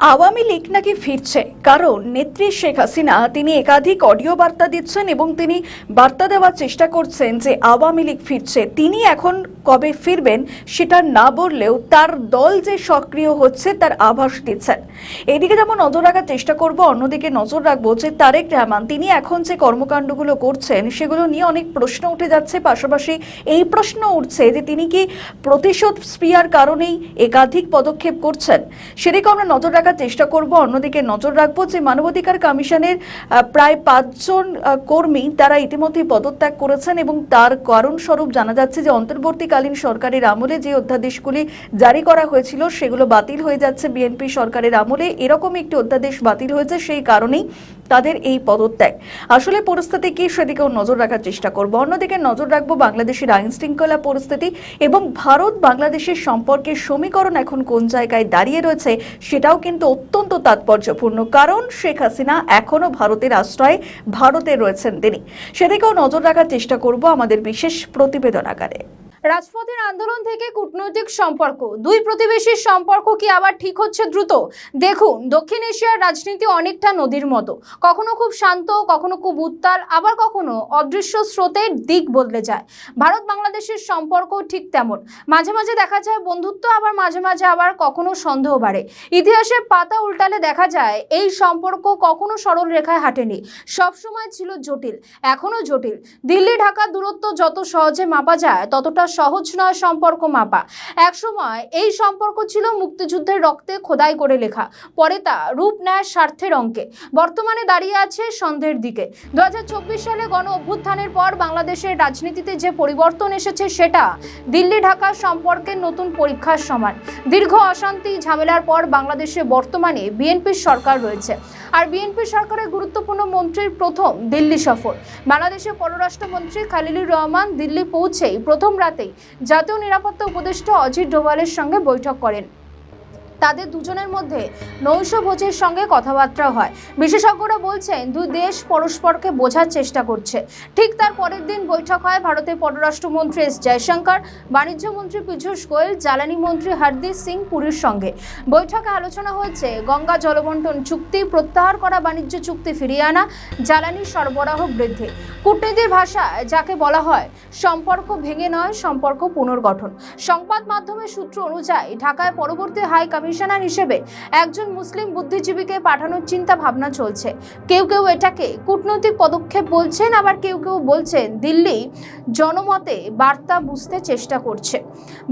আওয়ামী লীগ নাকি ফিরছে, কারণ নেত্রী শেখ হাসিনা তিনি একাধিক অডিও বার্তা দিচ্ছেন এবং তিনি বার্তা দেওয়ার চেষ্টা করছেন যে আওয়ামী লীগ ফিরছে। তিনি এখন কবে ফিরবেন সেটা না বললেও তার দল যে সক্রিয় হচ্ছে তার আভাস দিচ্ছেন। এদিকে যেমন নজর রাখার চেষ্টা করব, অন্যদিকে নজর রাখবো যে তারেক রহমান তিনি এখন যে কর্মকাণ্ডগুলো করছেন সেগুলো নিয়ে অনেক প্রশ্ন উঠে যাচ্ছে। পাশাপাশি এই প্রশ্ন উঠছে যে তিনি কি প্রতিশোধ স্পৃহার কারণেই একাধিক পদক্ষেপ করছেন, সেদিকে আমরা নজর রাখার চেষ্টা করব। অন্যদিকে নজর রাখবো যে মানবাধিকার কমিশনের প্রায় 5 জন কর্মী তারা ইতিমধ্যে পদত্যাগ করেছেন এবং তার কারণ স্বরূপ জানা যাচ্ছে যে অন্তর্বর্তীকালীন সরকারের আমলে যে অধ্যাদেশগুলি জারি করা হয়েছিল সেগুলো বাতিল হয়ে যাচ্ছে। বিএনপি সরকারের আমলে এরকম একটি অধ্যাদেশ বাতিল হয়েছে, সেই কারণেই তাদের এই পদত্যাগ। আসলে পরিস্থিতি কি সেদিকেও নজর রাখার চেষ্টা করব। অন্যদিকে নজর রাখবো বাংলাদেশের আইন শৃঙ্খলা পরিস্থিতি এবং ভারত বাংলাদেশের সম্পর্কের সমীকরণ এখন কোন জায়গায় দাঁড়িয়ে রয়েছে সেটাও কিন্তু অত্যন্ত তাৎপর্যপূর্ণ, কারণ শেখ হাসিনা এখনো ভারতের আশ্রয়ে ভারতে রয়েছেন তিনি। সেদিকেও নজর রাখার চেষ্টা করব আমাদের বিশেষ প্রতিবেদন আকারে। রাজপথের আন্দোলন থেকে কূটনৈতিক সম্পর্ক, দুই প্রতিবেশীর সম্পর্ক কি আবার ঠিক হচ্ছে দ্রুত? দেখুন, দক্ষিণ এশিয়ার রাজনীতি অনেকটা নদীর মতো, কখনো খুব শান্ত, কখনো খুব উত্তাল, আবার কখনো অদৃশ্য স্রোতের দিক বদলে যায়। ভারত বাংলাদেশের সম্পর্ক ঠিক তেমন, মাঝে মাঝে দেখা যায় বন্ধুত্ব, আবার মাঝে মাঝে আবার কখনো সন্দেহ বাড়ে। ইতিহাসের পাতা উল্টালে দেখা যায় এই সম্পর্ক কখনো সরল রেখায় হাঁটেনি, সবসময় ছিল জটিল, এখনো জটিল। দিল্লি ঢাকা দূরত্ব যত সহজে মাপা যায় ততটা সহজ নয় সম্পর্ক মাপা। একসময় এই সম্পর্ক ছিল মুক্তিযুদ্ধের রক্তে খোদাই করে লেখা, পরে তা রূপ নেয় স্বার্থের অঙ্কে, বর্তমানে দাঁড়িয়ে আছে সন্দেহের দিকে। 2024 সালে গণ অভ্যুত্থানের পর বাংলাদেশের রাজনীতিতে যে পরিবর্তন এসেছে সেটা দিল্লি ঢাকা সম্পর্কের নতুন পরীক্ষার সমান। দীর্ঘ অশান্তি ঝামেলার পর বাংলাদেশে বর্তমানে বিএনপির সরকার রয়েছে, আর বিএনপি সরকারের গুরুত্বপূর্ণ মন্ত্রীর প্রথম দিল্লি সফর। বাংলাদেশের পররাষ্ট্রমন্ত্রী খালিলুর রহমান দিল্লি পৌঁছেই প্রথম রাতেই জাতীয় নিরাপত্তা উপদেষ্টা অজিত ডোভালের সঙ্গে বৈঠক করেন। তাদের দুজনের মধ্যে নৈশ ভোজের সঙ্গে কথাবার্তা হয়। বিশেষজ্ঞরা বলছেন দুই দেশ পরস্পরকে বোঝার চেষ্টা করছে। ঠিক তার পরের দিন বৈঠক হয় ভারতের পররাষ্ট্রমন্ত্রী এস জয়শঙ্কর, বাণিজ্য মন্ত্রী পীযূষ গোয়েল, জ্বালানি মন্ত্রী হরদীপ সিং পুরীর সঙ্গে। বৈঠকে আলোচনা হয়েছে গঙ্গা জলবন্টন চুক্তি প্রত্যাহার করা, বাণিজ্য চুক্তি ফিরিয়ে আনা, জ্বালানি সরবরাহ বৃদ্ধি। কূটনীতির ভাষায় যাকে বলা হয় সম্পর্ক ভেঙে নয়, সম্পর্ক পুনর্গঠন। সংবাদ মাধ্যমের সূত্র অনুযায়ী ঢাকায় পরবর্তী হাই কমিশনার হিসেবে একজন মুসলিম বুদ্ধিজীবীকে পাঠানোর চিন্তা ভাবনা চলছে। কেউ কেউ এটাকে কূটনৈতিক পদক্ষেপ বলছেন, আবার কেউ কেউ বলছেন দিল্লি জনমতে বার্তা বুঝতে চেষ্টা করছে।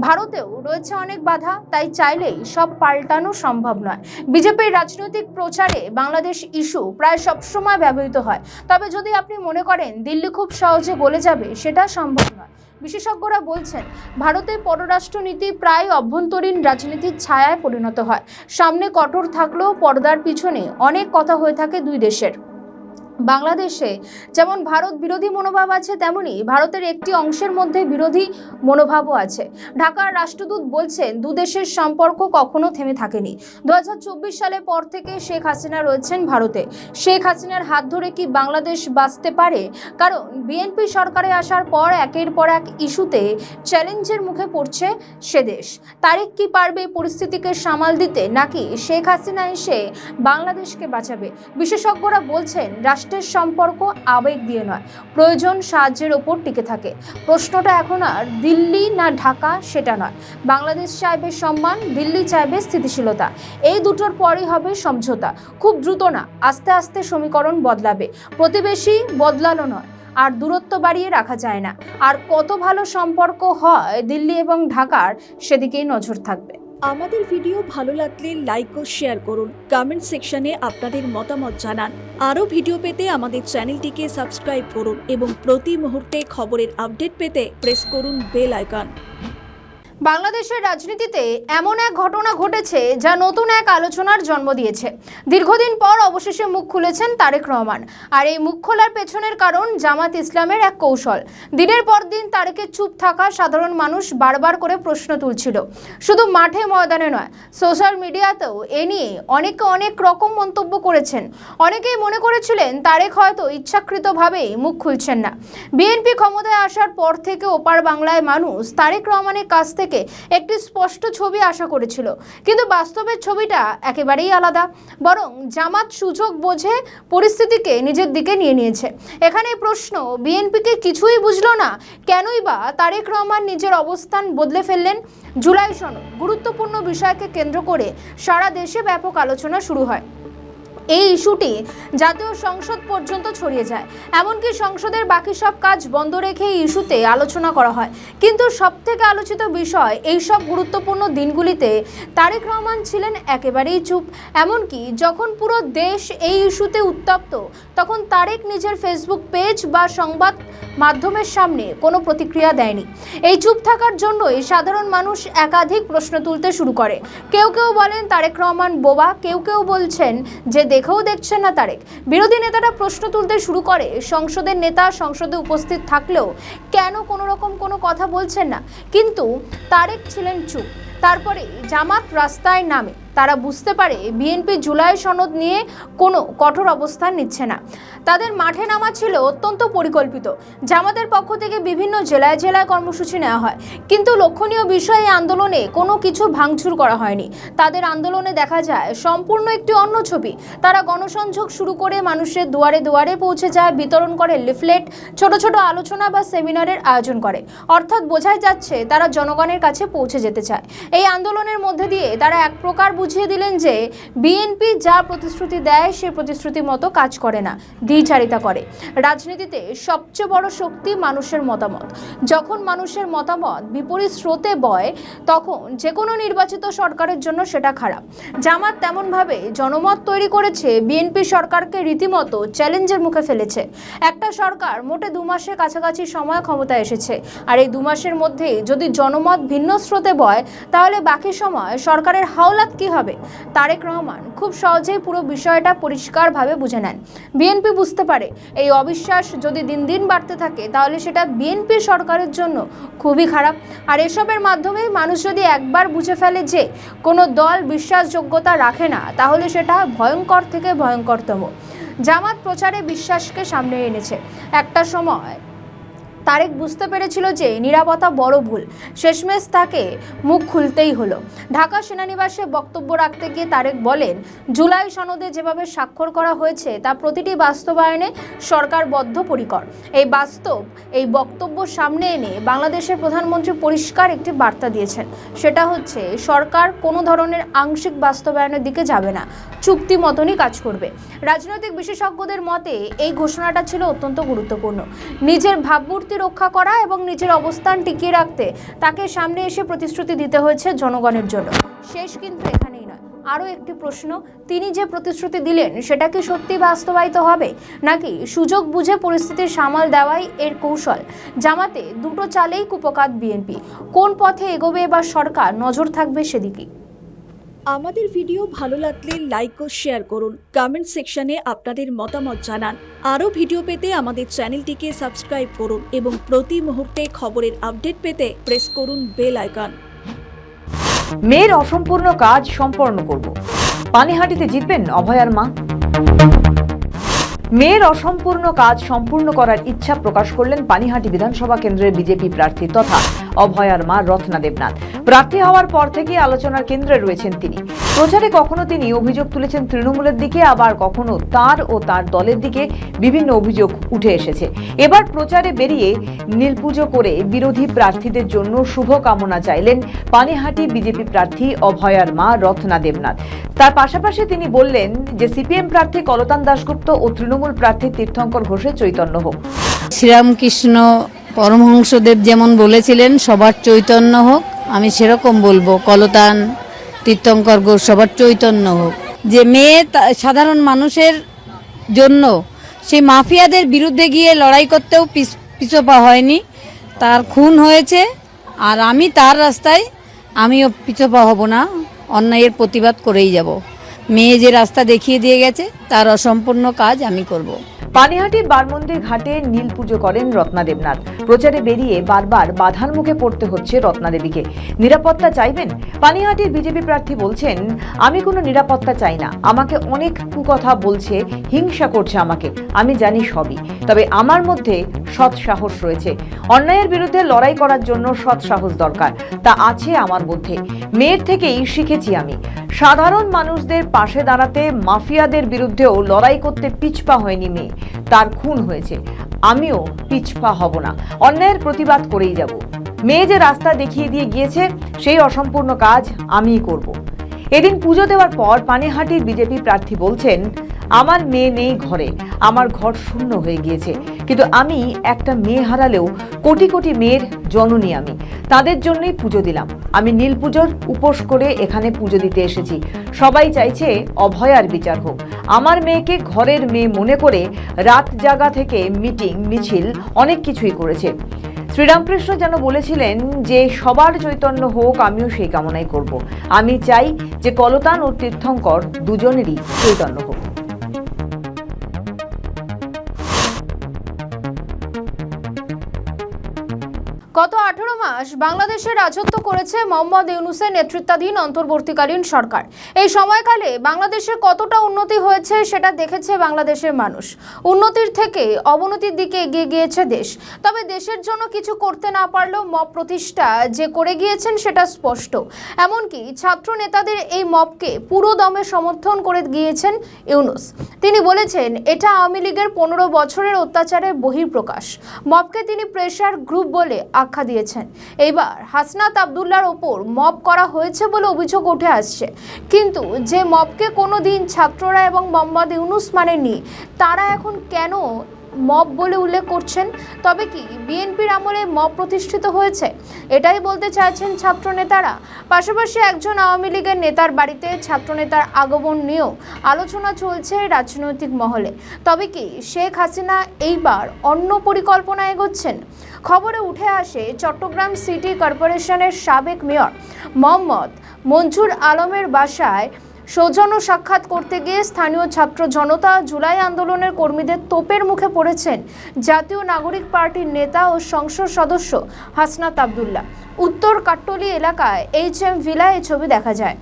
ভারতেও রয়েছে অনেক বাধা, তাই চাইলেই সব পাল্টানো সম্ভব নয়। বিজেপির রাজনৈতিক প্রচারে বাংলাদেশ ইস্যু প্রায় সবসময় ব্যবহৃত হয়, তবে যদি আপনি মনে করেন দিল্লি খুব সহজে গলে যাবে, সেটা সম্ভব নয়। বিশেষজ্ঞরা বলছেন ভারতের পররাষ্ট্রনীতি প্রায় অভ্যন্তরীণ রাজনীতির ছায়ায় পরিণত হয়। সামনে কঠোর থাকলেও পর্দার পিছনে অনেক কথা হয়ে থাকে দুই দেশের। বাংলাদেশে যেমন ভারত বিরোধী মনোভাব আছে, তেমনি ভারতের একটি অংশের মধ্যে বিরোধী মনোভাবও আছে। ঢাকার রাষ্ট্রদূত বলছেন দুদেশের সম্পর্ক কখনো থেমে থাকেনি। 2024 সালের পর থেকে শেখ হাসিনা রয়েছেন ভারতে। শেখ হাসিনার হাত ধরে কি বাংলাদেশ বাঁচতে পারে? কারণ বিএনপি সরকারে আসার পর একের পর এক ইস্যুতে চ্যালেঞ্জের মুখে পড়ছে সে দেশ। তারেক কি পারবে পরিস্থিতিকে সামাল দিতে, নাকি শেখ হাসিনা এসে বাংলাদেশকে বাঁচাবে? বিশেষজ্ঞরা বলছেন রাষ্ট্রের সম্পর্ক আবেগ দিয়ে নয়, প্রয়োজন সাহায্যের ওপর টিকে থাকে। প্রশ্নটা এখন আর দিল্লি না ঢাকা সেটা নয়। বাংলাদেশ চাইবে সম্মান, দিল্লি চাইবে স্থিতিশীলতা। এই দুটোর পরই হবে সমঝোতা। খুব দ্রুত না, আস্তে আস্তে সমীকরণ বদলাবে। প্রতিবেশী বদলানো নয়, আর দূরত্ব বাড়িয়ে রাখা যায় না। আর কত ভালো সম্পর্ক হয় দিল্লি এবং ঢাকার, সেদিকেই নজর থাকবে। আমাদের ভিডিও ভালো লাগলে লাইক ও শেয়ার করুন, কমেন্ট সেকশনে আপনাদের মতামত জানান। আরও ভিডিও পেতে আমাদের চ্যানেলটিকে সাবস্ক্রাইব করুন এবং প্রতি মুহূর্তে খবরের আপডেট পেতে প্রেস করুন বেল আইকন। বাংলাদেশের রাজনীতিতে এমন এক ঘটনা ঘটেছে যা নতুন এক আলোচনার জন্ম দিয়েছে। দীর্ঘদিন পর অবশেষে মুখ খুলেছেন তারেক রহমান, আর এই মুখ খোলার পেছনের কারণ জামাত ইসলামের এক কৌশল। দিনের পর দিন তারেকের চুপ থাকা সাধারণ মানুষ বারবার করে প্রশ্ন তুলছিল, শুধু মাঠে ময়দানে নয়, সোশ্যাল মিডিয়াতেও এ নিয়ে অনেকে অনেক রকম মন্তব্য করেছেন। অনেকেই মনে করেছিলেন তারেক হয়তো ইচ্ছাকৃতভাবেই মুখ খুলছেন না। বিএনপি ক্ষমতায় আসার পর থেকে ওপার বাংলায় মানুষ তারেক রহমানের কাছ থেকে থেকে একটি স্পষ্ট ছবি আশা করেছিল, কিন্তু বাস্তবের ছবিটা একেবারেই আলাদা। বরং জামাত সুযোগ বোঝে পরিস্থিতিকে নিজের দিকে নিয়ে নিয়েছে। এখানে প্রশ্ন, বিএনপিকে কিছুই বুঝলো না, কেনই বা তারেক রহমান নিজের অবস্থান বদলে ফেললেন? জুলাই সনদ গুরুত্বপূর্ণ বিষয়কে কেন্দ্র করে সারা দেশে ব্যাপক আলোচনা শুরু হয়। এই ইস্যুটি জাতীয় সংসদ পর্যন্ত ছড়িয়ে যায়, এমনকি সংসদের বাকি সব কাজ বন্ধ রেখে এই ইস্যুতে আলোচনা করা হয়। কিন্তু সবথেকে আলোচিত বিষয়, এই সব গুরুত্বপূর্ণ দিনগুলিতে তারেক রহমান ছিলেন একেবারেই চুপ। এমনকি যখন পুরো দেশ এই ইস্যুতে উত্তপ্ত, তখন তারেক নিজের ফেসবুক পেজ বা সংবাদ মাধ্যমের সামনে কোনো প্রতিক্রিয়া দেয়নি। এই চুপ থাকার জন্যই সাধারণ মানুষ একাধিক প্রশ্ন তুলতে শুরু করে। কেউ কেউ বলেন তারেক রহমান বোবা, কেউ কেউ বলছেন যে দেখেও দেখছেন না তারেক। বিরোধী নেতারা প্রশ্ন তুলতে শুরু করে, সংসদের নেতা সংসদে উপস্থিত থাকলেও কেন কোনো রকম কোনো কথা বলছেন না? কিন্তু তারেক ছিলেন চুপ। তারপরে জামাত রাস্তায় নামে। তারা বুঝতে পারে বিএনপি জুলাই সনদ নিয়ে কোনো কঠোর অবস্থান নিচ্ছে না। তাদের মাঠে নামা ছিল অত্যন্ত পরিকল্পিত। জামাতের পক্ষ থেকে বিভিন্ন জেলায় জেলায় কর্মসূচি নেওয়া হয়, কিন্তু লক্ষণীয় বিষয়, এই আন্দোলনে কোনো কিছু ভাঙচুর করা হয়নি। তাদের আন্দোলনে দেখা যায় সম্পূর্ণ একটি অন্য ছবি। তারা গণসংযোগ শুরু করে মানুষের দুয়ারে দুয়ারে পৌঁছে যায়, বিতরণ করে লিফলেট, ছোট ছোট আলোচনা বা সেমিনারের আয়োজন করে। অর্থাৎ বোঝাই যাচ্ছে তারা জনগণের কাছে পৌঁছে যেতে চায়। এই আন্দোলনের মধ্যে দিয়ে তারা এক প্রকার বুঝিয়ে দিলেন যে বিএনপি যা প্রতিশ্রুতি দেয় সে প্রতিশ্রুতি মতো কাজ করে না, দ্বিচারিতা করে। রাজনীতিতে সবচেয়ে বড় শক্তি মানুষের মতামত। যখন মানুষের মতামত বিপরীত স্রোতে বয়, তখন যে কোনো নির্বাচিত সরকারের জন্য সেটা খারাপ। জামাত তেমনভাবে জনমত তৈরি করেছে, বিএনপি সরকারকে রীতিমতো চ্যালেঞ্জের মুখে ফেলেছে। একটা সরকার মোটে 2 মাসের কাছাকাছি সময় ক্ষমতায় এসেছে, আর এই 2 মাসের মধ্যে যদি জনমত ভিন্ন স্রোতে বয়, তাহলে বাকি সময় সরকারের হাওলাত কি হবে? তারেক রহমান খুব সহজেই পুরো বিষয়টা পরিষ্কারভাবে বুঝে নেন। বিএনপি বুঝতে পারে এই অবিশ্বাস যদি দিন দিন বাড়তে থাকে, তাহলে সেটা বিএনপি সরকারের জন্য খুবই খারাপ। আর এসবের মাধ্যমে মানুষ যদি একবার বুঝে ফেলে যে কোনো দল বিশ্বাসযোগ্যতা রাখে না, তাহলে সেটা ভয়ঙ্কর থেকে ভয়ঙ্করতম। জামাত প্রচারে বিশ্বাসকে সামনে এনেছে। একটা সময় তারেক বুঝতে পেরেছিল যে নিরাপত্তা বড় ভুল। শেষমেশ তাকে মুখ খুলতেই হলো। ঢাকা সেনানিবাসে বক্তব্য রাখতে গিয়ে তারেক বলেন, জুলাই সনদে যেভাবে স্বাক্ষর করা হয়েছে তা প্রতিটি বাস্তবায়নে সরকার বদ্ধপরিকর। এই বক্তব্য সামনে এনে বাংলাদেশের প্রধানমন্ত্রী পরিষ্কার একটি বার্তা দিয়েছেন। সেটা হচ্ছে সরকার কোনো ধরনের আংশিক বাস্তবায়নের দিকে যাবে না, চুক্তি মতনই কাজ করবে। রাজনৈতিক বিশেষজ্ঞদের মতে এই ঘোষণাটা ছিল অত্যন্ত গুরুত্বপূর্ণ। নিজের ভাবমূর্তি রক্ষা করা এবং নিজের অবস্থান টিকিয়ে রাখতে তাকে সামনে এসে প্রতিশ্রুতি দিতে হয়েছে জনগণের জন্য। শেষ কিন্তু এখানেই নয়, আরও একটি প্রশ্ন, তিনি যে প্রতিশ্রুতি দিলেন সেটা কি সত্যি বাস্তবায়িত হবে, নাকি সুযোগ বুঝে পরিস্থিতি সামাল দেওয়াই এর কৌশল? জামাতে দুটো চালেই কুপকাত বিএনপি। কোন পথে এগোবে এবার সরকার, নজর থাকবে সেদিকে। আমাদের ভিডিও ভালো লাগলে লাইক ও শেয়ার করুন, কমেন্ট সেকশনে আপনাদের মতামত জানান। আরও ভিডিও পেতে আমাদের চ্যানেলটিকে সাবস্ক্রাইব করুন এবং প্রতি মুহূর্তে খবরের আপডেট পেতে প্রেস করুন বেল আইকন। মেয়ের অসম্পূর্ণ কাজ সম্পন্ন করব, পানিহাটিতে জিতবেন অভয়ার মা। মেয়ের অসম্পূর্ণ কাজ সম্পূর্ণ করার ইচ্ছা প্রকাশ করলেন পানিহাটি বিধানসভা কেন্দ্রের বিজেপি প্রার্থী তথা অভয়ার মা রত্না দেবনাথ। প্রার্থী হওয়ার পর থেকে আলোচনার কেন্দ্রে রয়েছেন তিনি। প্রচারে কখনো তিনি অভিযোগ তুলেছেন তৃণমূলের দিকে, আবার কখনো তার ও তার দলের দিকে বিভিন্ন অভিযোগ উঠে এসেছে। এবার প্রচারে বেরিয়ে নীলপুজো করে বিরোধী প্রার্থীদের জন্য শুভকামনা চাইলেন পানিহাটি বিজেপি প্রার্থী অভয়ার মা রত্না দেবনাথ। তার পাশাপাশি তিনি বললেন যে সিপিএম প্রার্থী কলতান দাশগুপ্ত ও তৃণমূল প্রার্থী তীর্থঙ্কর ঘোষের চৈতন্য হোক। শ্রীরামকৃষ্ণ পরমহংসদেব যেমন বলেছিলেন সবার চৈতন্য হোক, আমি সেরকম বলবো কলতান তীর্থঙ্কর ঘোষ সবার চৈতন্য হোক। যে মেয়ে সাধারণ মানুষের জন্য সেই মাফিয়াদের বিরুদ্ধে গিয়ে লড়াই করতেও পিছপা হয়নি, তার খুন হয়েছে, আর আমি তার রাস্তায় আমিও পিছপা হব না, অন্যায়ের প্রতিবাদ করেই যাব। মেয়ে যে রাস্তা দেখিয়ে দিয়ে গেছে তার অসম্পূর্ণ কাজ আমি করব। পানিহাটির বারমন্দির ঘাটে নীল পুজো করেন রত্না দেবনাথ। প্রচারে বেরিয়ে বারবার বাধার মুখে পড়তে হচ্ছে রত্না দেবীকে। নিরাপত্তা চাইবেন? পানিহাটির বিজেপি প্রার্থী বলছেন, আমি কোনো নিরাপত্তা চাই না। আমাকে অনেক কুকথা বলছে, হিংসা করছে আমাকে, আমি জানি সবই। তবে আমার মধ্যে সৎ সাহস রয়েছে। অন্যায়ের বিরুদ্ধে লড়াই করার জন্য সৎ সাহস দরকার, তা আছে আমার মধ্যে। মেয়ের থেকেই শিখেছি আমি। সাধারণ মানুষদের পাশে দাঁড়াতে, মাফিয়াদের বিরুদ্ধেও লড়াই করতে পিছপা হয়নি মেয়ে। তার খুন হয়েছে, আমিও পিছপা হব না, অন্যায়ের প্রতিবাদ করেই যাব। মেয়ে যে রাস্তা দেখিয়ে দিয়ে গিয়েছে, সেই অসম্পূর্ণ কাজ আমিই করব। এদিন পুজো দেওয়ার পর পানিহাটির বিজেপি প্রার্থী বলছেন, আমার মেয়ে নেই ঘরে, আমার ঘর শূন্য হয়ে গিয়েছে, কিন্তু আমি একটা মেয়ে হারালেও কোটি কোটি মেয়ের জননী আমি, তাদের জন্যই পুজো দিলাম। আমি নীল পুজোর উপোস করে এখানে পুজো দিতে এসেছি। সবাই চাইছে অভয়ার বিচার হোক। আমার মেয়েকে ঘরের মেয়ে মনে করে রাত জাগা থেকে মিটিং মিছিল অনেক কিছুই করেছে। শ্রীরামকৃষ্ণ যেন বলেছিলেন যে সবার চৈতন্য হোক, আমিও সেই কামনাই করব। আমি চাই যে কলতান ও তীর্থঙ্কর দুজনেরই চৈতন্য হোক। গত 18 মাস বাংলাদেশে রাজত্ব করেছে মোহাম্মদ ইউনূসের নেতৃত্বাধীন অন্তর্বর্তীকালীন সরকার। এই সময়কালে বাংলাদেশে কতটা উন্নতি হয়েছে সেটা দেখেছে বাংলাদেশের মানুষ। উন্নতির থেকে অবনতির দিকে এগিয়ে গিয়েছে দেশ। তবে দেশের জন্য কিছু করতে না পারলেও মব প্রতিষ্ঠা যে করে গিয়েছেন সেটা স্পষ্ট। এমনকি ছাত্র নেতাদের এই মবকে পুরো দমে সমর্থন করে গিয়েছেন ইউনূস। তিনি বলেছেন, এটা আওয়ামী লীগের 15 বছরের অত্যাচারের বহিঃপ্রকাশ। মবকে তিনি প্রেসার গ্রুপ বলে আখ্যা দিয়েছেন। এইবার হাসনাত আব্দুল্লাহর ওপর মব করা হয়েছে বলে অভিযোগ উঠে আসছে, কিন্তু যে মবকে কোনোদিন ছাত্ররা এবং মোহাম্মদ ইউনূস মানেননি, তারা এখন কেন মব বলে উল্লেখ করছেন? তবে কি বিএনপির আমলে মব প্রতিষ্ঠিত হয়েছে? এটাই বলতে চাইছেন ছাত্র নেতারা। পাশাপাশি একজন আওয়ামী লীগের নেতার বাড়িতে ছাত্রনেতার আগমন নিয়েও আলোচনা চলছে রাজনৈতিক মহলে। তবে কি শেখ হাসিনা এইবার অন্য পরিকল্পনা এগোচ্ছেন? খবরে উঠে আসে চট্টগ্রাম সিটি কর্পোরেশনের সাবেক মেয়র মোহাম্মদ মঞ্জুর আলমের বাসায় সৌজন্য সাক্ষাৎ করতে গিয়ে স্থানীয় ছাত্র জনতা জুলাই আন্দোলনের কর্মীদের তোপের মুখে পড়েছেন জাতীয় নাগরিক পার্টির নেতা ও সংসদ সদস্য হাসনাত আব্দুল্লাহ। উত্তর কাট্টলী এলাকায় HM ভিলায় এই ছবি দেখা যায়।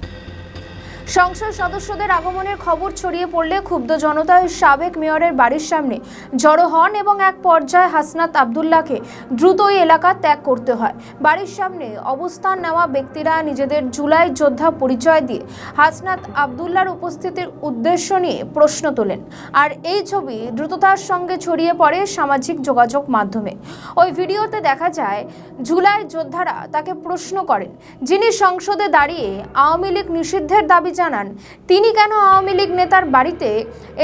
সংসদ সদস্যদের আগমনের খবর ছড়িয়ে পড়লে ক্ষুব্ধ জনতা সাবেক মেয়রের বাড়ির সামনে জড়ো হন এবং এক পর্যায়ে হাসনাত আব্দুল্লাহকে দ্রুত ওই এলাকা ত্যাগ করতে হয়। বাড়ির সামনে অবস্থান নেওয়া ব্যক্তিরা নিজেদের জুলাই যোদ্ধা পরিচয় দিয়ে হাসনাত আব্দুল্লাহর উপস্থিতির উদ্দেশ্য নিয়ে প্রশ্ন তোলেন। আর এই ছবি দ্রুততার সঙ্গে ছড়িয়ে পড়ে সামাজিক যোগাযোগ মাধ্যমে। ওই ভিডিওতে দেখা যায় জুলাই যোদ্ধারা তাকে প্রশ্ন করেন, যিনি সংসদে দাঁড়িয়ে আওয়ামী লীগ নিষিদ্ধের দাবি জানান, তিনি কেন আওয়ামী লীগ নেতার বাড়িতে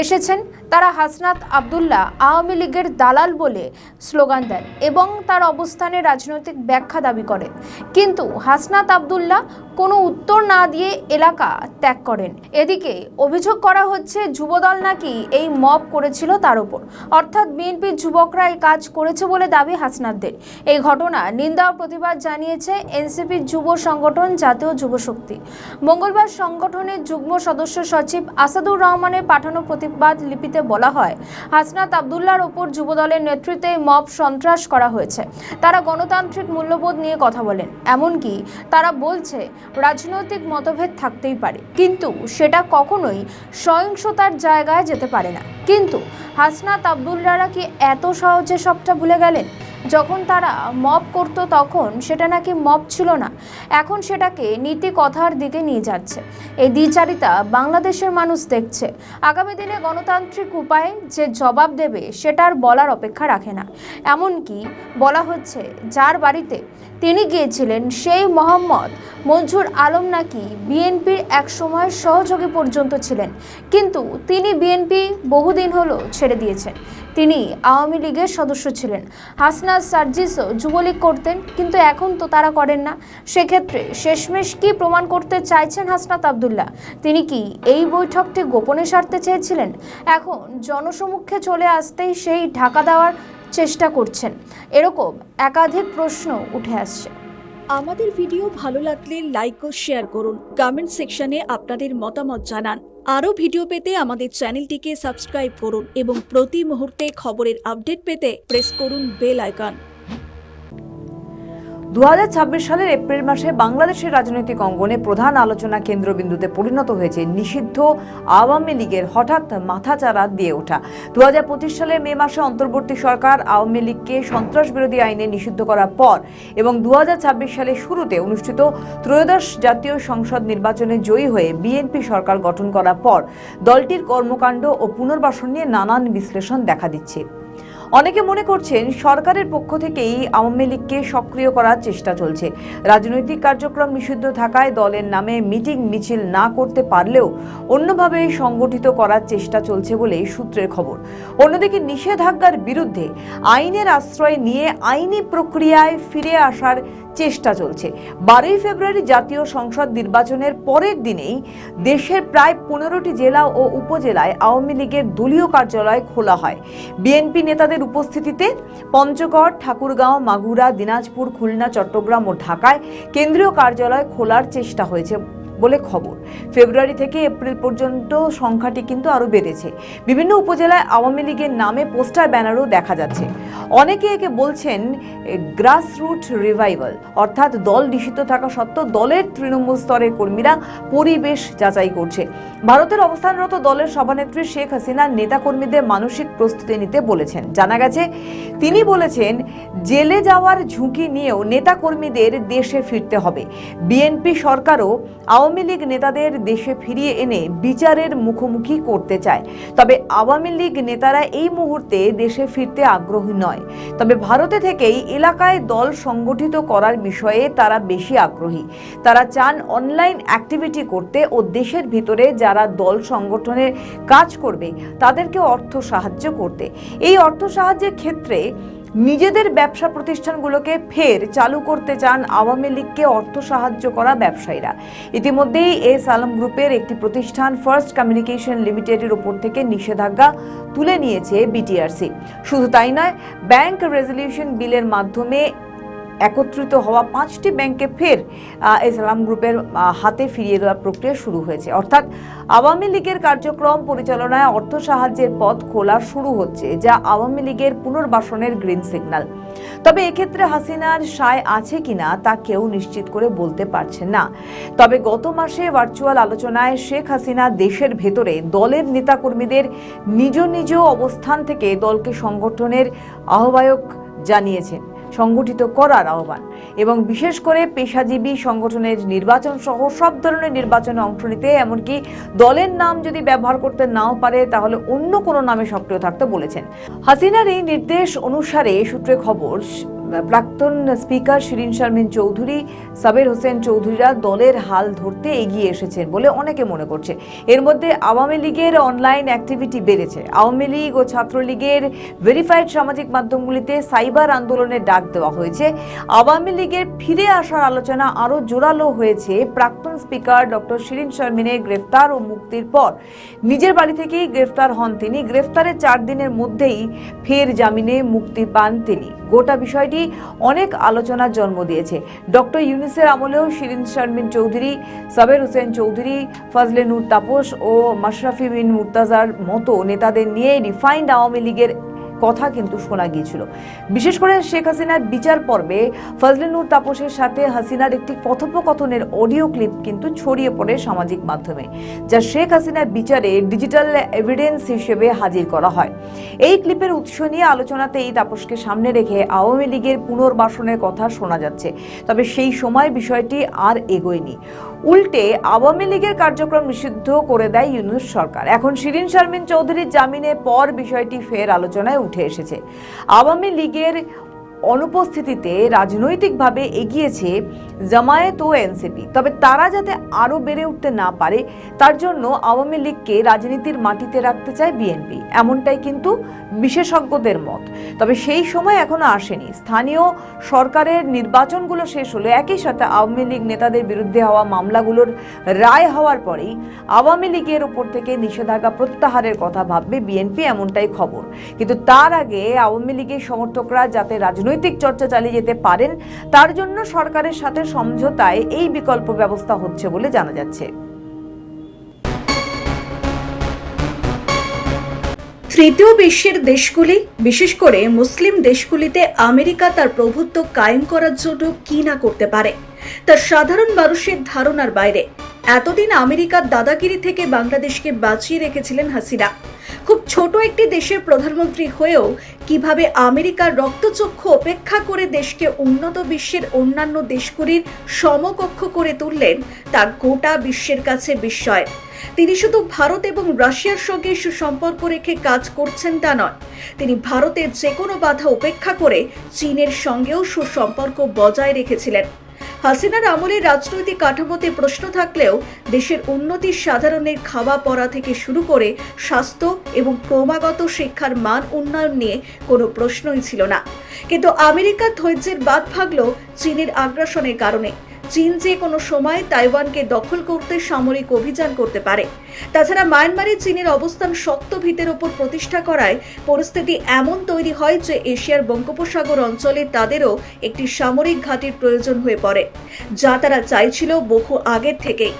এসেছেন? তারা হাসনাত আব্দুল্লাহ আওয়ামী লীগের দালাল বলে স্লোগান দেন এবং তার অবস্থানের রাজনৈতিক ব্যাখ্যা দাবি করেন। কিন্তু হাসনাত আব্দুল্লাহ কোনো উত্তর না দিয়ে এলাকা ত্যাগ করেন। এদিকে অভিযোগ করা হচ্ছে যুবদল নাকি এই মব করেছিল তার উপর, অর্থাৎ বিএনপির যুবকরা এই কাজ করেছে বলে দাবি হাসনাতদের। এই ঘটনা নিন্দা ও প্রতিবাদ জানিয়েছে এনসিপির যুব সংগঠন জাতীয় যুব শক্তি। মঙ্গলবার সংগঠনের যুগ্ম সদস্য সচিব আসাদুর রহমানের পাঠানো প্রতিবাদ লিপিতে বলা হয়, হাসনাত আব্দুল্লাহর ওপর যুবদলের নেতৃত্বে মব সন্ত্রাস করা হয়েছে। তারা গণতান্ত্রিক মূল্যবোধ নিয়ে কথা বলেন, এমনকি তারা বলছে রাজনৈতিক মতভেদ থাকতেই পারে, কিন্তু সেটা কখনোই সহিংসতার জায়গায় যেতে পারে না। কিন্তু হাসনাত আব্দুল্লাহরা কি এত সহজে সবটা ভুলে গেলেন? যখন তারা মব করত তখন সেটা নাকি মব ছিল না, এখন সেটাকে নীতি কথার দিকে নিয়ে যাচ্ছে। এই দ্বিচারিতা বাংলাদেশের মানুষ দেখছে। আগামী দিনে গণতান্ত্রিক উপায়ে যে জবাব দেবে সেটার বলার অপেক্ষা রাখে না। এমনকি বলা হচ্ছে যার বাড়িতে তিনি গিয়েছিলেন সেই মোহাম্মদ মঞ্জুর আলম নাকি বিএনপির এক সময় সহযোগী পর্যন্ত ছিলেন, কিন্তু তিনি বিএনপি বহুদিন হলো ছেড়ে দিয়েছেন। তিনি আওয়ামী লীগের সদস্য ছিলেন। হাসনাত সার্জিসও যুবলীগ করতেন, কিন্তু এখন তো তারা করেন না। সেক্ষেত্রে শেষমেশ কি প্রমাণ করতে চাইছেন হাসনাত আব্দুল্লাহ? তিনি কি এই বৈঠকটি গোপনে সারতে চেয়েছিলেন? এখন জনসমক্ষে চলে আসতেই সেই ঢাকা দেওয়ার চেষ্টা করছেন? এরকম একাধিক প্রশ্ন উঠে আসছে। আমাদের ভিডিও ভালো লাগলে লাইক ও শেয়ার করুন, কমেন্ট সেকশনে আপনাদের মতামত জানান। আরও ভিডিও পেতে আমাদের চ্যানেলটিকে সাবস্ক্রাইব করুন এবং প্রতি মুহূর্তে খবরের আপডেট পেতে প্রেস করুন বেল আইকন। 2026 সালের এপ্রিল মাসে বাংলাদেশের রাজনৈতিক অঙ্গনে প্রধান আলোচনা কেন্দ্রবিন্দুতে পরিণত হয়েছে নিষিদ্ধ আওয়ামী লীগের হঠাৎ মাথাচাড়া দিয়ে ওঠা। 2025 সালের মে মাসে অন্তর্বর্তী সরকার আওয়ামী লীগকে সন্ত্রাস বিরোধী আইনে নিষিদ্ধ করার পর এবং 2026 সালের শুরুতে অনুষ্ঠিত ত্রয়োদশ জাতীয় সংসদ নির্বাচনে জয়ী হয়ে বিএনপি সরকার গঠন করার পর দলটির কর্মকাণ্ড ও পুনর্বাসন নিয়ে নানান বিশ্লেষণ দেখা দিচ্ছে। অনেকে মনে করছেন সরকারের পক্ষ থেকেই আওয়ামী লীগকে সক্রিয় করার চেষ্টা চলছে। রাজনৈতিক কার্যক্রম নিষিদ্ধ থাকায় দলের নামে মিটিং মিছিল না করতে পারলেও অন্যভাবে সংগঠিত করার চেষ্টা চলছে বলে সূত্রের খবর। অন্যদিকে নিষেধাজ্ঞার বিরুদ্ধে আইনের আশ্রয় নিয়ে আইনি প্রক্রিয়ায় ফিরে আসার চেষ্টা চলছে। 12 ফেব্রুয়ারি জাতীয় সংসদ নির্বাচনের পরের দিনেই দেশের প্রায় 15টি জেলা ও উপজেলায় আওয়ামী লীগের দলীয় কার্যালয় খোলা হয়। বিএনপি নেতাদের উপস্থিতিতে পঞ্চগড়, ঠাকুরগাঁও, মাগুরা, দিনাজপুর, খুলনা, চট্টগ্রাম ও ঢাকায় কেন্দ্রীয় কার্যালয় খোলার চেষ্টা হয়েছে বলে খবর। ফেব্রুয়ারি থেকে এপ্রিল পর্যন্ত সংখ্যাটি কিন্তু আরো বেড়েছে। বিভিন্ন উপজেলায় আওয়ামী লীগের নামে পোস্টার ব্যানারও দেখা যাচ্ছে। অনেকে একে বলছেন গ্রাসরুট রিভাইভাল, অর্থাৎ দল নিষিদ্ধ থাকা সত্ত্বেও দলের তৃণমূল স্তরের কর্মীরা পরিবেশ যাচাই করছে। ভারতের অবস্থানরত দলের সভানেত্রী শেখ হাসিনা নেতাকর্মীদের মানসিক প্রস্তুতি নিতে বলেছেন। জানা গেছে তিনি বলেছেন জেলে যাওয়ার ঝুঁকি নিয়েও নেতাকর্মীদের দেশে ফিরতে হবে। বিএনপি সরকারও আওয়ামী লীগ নেতাদের দেশে ফিরিয়ে এনে বিচারের মুখোমুখি করতে চায়। তবে আওয়ামী লীগ নেতারা এই মুহূর্তে দেশে ফিরতে আগ্রহী নয়। তবে ভারতে থেকেই এলাকায় দল সংগঠিত করার বিষয়ে তারা বেশি আগ্রহী। তারা চান অনলাইন অ্যাক্টিভিটি করতে ও দেশের ভিতরে যারা দল সংগঠনের কাজ করবে তাদেরকে অর্থ সাহায্য করতে। এই অর্থ সাহায্যের ক্ষেত্রে নিজেদের ব্যবসা প্রতিষ্ঠানগুলোকে ফের চালু করতে চান আওয়ামী লীগকে অর্থ সাহায্য করা ব্যবসায়ীরা। ইতিমধ্যেই এস আলম গ্রুপের একটি প্রতিষ্ঠান ফার্স্ট কমিউনিকেশন লিমিটেডের উপর থেকে নিষেধাজ্ঞা তুলে নিয়েছে বিটিআরসি। শুধু তাই নয়, ব্যাংক রেজলিউশন বিলের মাধ্যমে একত্রিত হওয়া 5টি ব্যাংকে ফের এস আলম গ্রুপের হাতে ফিরিয়ে দেওয়ার প্রক্রিয়া শুরু হয়েছে। অর্থাৎ আওয়ামী লীগের কার্যক্রম পরিচালনায় অর্থ সাহায্যের পথ খোলা শুরু হচ্ছে, যা আওয়ামী লীগের পুনর্বাসনের গ্রিন সিগন্যাল। তবে এক্ষেত্রে হাসিনার সায় আছে কিনা তা কেউ নিশ্চিত করে বলতে পারছে না। তবে গত মাসে ভার্চুয়াল আলোচনায় শেখ হাসিনা দেশের ভেতরে দলের নেতাকর্মীদের নিজ নিজ অবস্থান থেকে দলকে সংগঠনের আহ্বায়ক জানিয়েছেন, সংগঠিত করার আহ্বান এবং বিশেষ করে পেশাজীবী সংগঠনের নির্বাচন সহ সব ধরনের নির্বাচনে অংশ নিতে, এমনকি দলের নাম যদি ব্যবহার করতে নাও পারে তাহলে অন্য কোনো নামে সক্রিয় থাকতে বলেছেন। হাসিনার এই নির্দেশ অনুসারে সূত্রে খবর প্রাক্তন স্পিকার শিরিন শারমিন চৌধুরী, সাবের হোসেন চৌধুরীরা দলের হাল ধরতে এগিয়ে এসেছেন বলে অনেকে মনে করছে। এর মধ্যে আওয়ামী লীগের অনলাইন অ্যাক্টিভিটি বেড়েছে। আওয়ামী লীগ ও ছাত্রলীগের ভেরিফাইড সামাজিক মাধ্যমগুলিতে সাইবার আন্দোলনের ডাক দেওয়া হয়েছে। আওয়ামী লীগের ফিরে আসার আলোচনা আরও জোরালো হয়েছে প্রাক্তন স্পিকার ডক্টর শিরিন শারমিনের গ্রেফতার ও মুক্তির পর। নিজের বাড়ি থেকেই গ্রেফতার হন তিনি। গ্রেফতারের 4 দিনের মধ্যেই ফের জামিনে মুক্তি পান তিনি। গোটা বিষয়টি অনেক আলোচনার জন্ম দিয়েছে। ডক্টর ইউনূসের আমলেও শিরিন শারমিন চৌধুরী, সাবের হোসেন চৌধুরী, ফজলে নূর তাপস ও মাশরাফি বিন মুর্তাজার মতো নেতাদের নিয়ে রিফাইন্ড আওয়ামী লীগের কথা কিন্তু শোনা গিয়েছিল। বিশেষ করে শেখ হাসিনার বিচার পর্বে ফজলে নূর তাপসের সাথে হাসিনার একটি কথোপকথনের অডিও ক্লিপ কিন্তু ছড়িয়ে পড়ে সামাজিক মাধ্যমে, যা শেখ হাসিনার বিচারে ডিজিটাল এভিডেন্স হিসেবে হাজির করা হয়। এই ক্লিপের উৎস নিয়ে আলোচনাতে এই তাপসকে সামনে রেখে আওয়ামী লীগের পুনর্বাসনের কথা শোনা যাচ্ছে। তবে সেই সময় বিষয়টি আর এগোয়নি। উল্টে আওয়ামী লীগের কার্যক্রম নিষিদ্ধ করে দেয় ইউনূস সরকার। এখন শিরিন শারমিন চৌধুরীর জামিনের পর বিষয়টি ফের আলোচনায় উঠে এসেছে। আওয়ামী লীগের অনুপস্থিতিতে রাজনৈতিকভাবে এগিয়েছে জামায়াত ও এনসিপি। তবে তারা যাতে আরও বেড়ে উঠতে না পারে তার জন্য আওয়ামী লীগকে রাজনীতির মাটিতে রাখতে চায় বিএনপি, এমনটাই কিন্তু বিশেষজ্ঞদের মত। তবে সেই সময় এখনো আসেনি। স্থানীয় সরকারের নির্বাচনগুলো শেষ হলে একই সাথে আওয়ামী লীগ নেতাদের বিরুদ্ধে হওয়া মামলাগুলোর রায় হওয়ার পরেই আওয়ামী লীগের উপর থেকে নিষেধাজ্ঞা প্রত্যাহারের কথা ভাববে বিএনপি, এমনটাই খবর। কিন্তু তার আগে আওয়ামী লীগের সমর্থকরা যাতে রাজনৈতিক রাজনৈতিক চর্চা চালিয়ে যেতে পারেন, তার জন্য সরকারের সাথে সমঝোতায় এই বিকল্প ব্যবস্থা হচ্ছে বলে জানা যাচ্ছে। তৃতীয় বিশ্বের দেশগুলি, বিশেষ করে মুসলিম দেশগুলিতে আমেরিকা তার প্রভুত্ব কায়েম করার জন্য কি না করতে পারে তা সাধারণ মানুষের ধারণার বাইরে। এতদিন আমেরিকার দাদাগিরি থেকে বাংলাদেশকে বাঁচিয়ে রেখেছিলেন হাসিনা। খুব ছোট একটি দেশের প্রধানমন্ত্রী হয়েও কিভাবে আমেরিকার রক্তচক্ষু উপেক্ষা করে দেশকে উন্নত বিশ্বের অন্যান্য দেশগুলির সমকক্ষ করে তুললেন তা গোটা বিশ্বের কাছে বিস্ময়। তিনি শুধু ভারত এবং রাশিয়ার সঙ্গে সুসম্পর্ক রেখে কাজ করছেন তা নয়, তিনি ভারতের যে কোনো বাধা উপেক্ষা করে চীনের সঙ্গেও সুসম্পর্ক বজায় রেখেছিলেন। হাসিনার আমলের রাজনৈতিক কাঠামোতে প্রশ্ন থাকলেও দেশের উন্নতি, সাধারণের খাওয়া পড়া থেকে শুরু করে স্বাস্থ্য এবং ক্রমাগত শিক্ষার মান উন্নয়ন নিয়ে কোনো প্রশ্নই ছিল না। কিন্তু আমেরিকার ধৈর্যের বাঁধ ভাঙল চীনের আগ্রাসনের কারণে। চীন যে কোনো সময় তাইওয়ানকে দখল করতে সামরিক অভিযান করতে পারে। তাছাড়া মায়ানমারে চীনের অবস্থান শক্ত ভিতের ওপর প্রতিষ্ঠা করায় পরিস্থিতি এমন তৈরি হয় যে এশিয়ার বঙ্গোপসাগর অঞ্চলে তাদেরও একটি সামরিক ঘাঁটির প্রয়োজন হয়ে পড়ে, যা তারা চাইছিল বহু আগের থেকেই।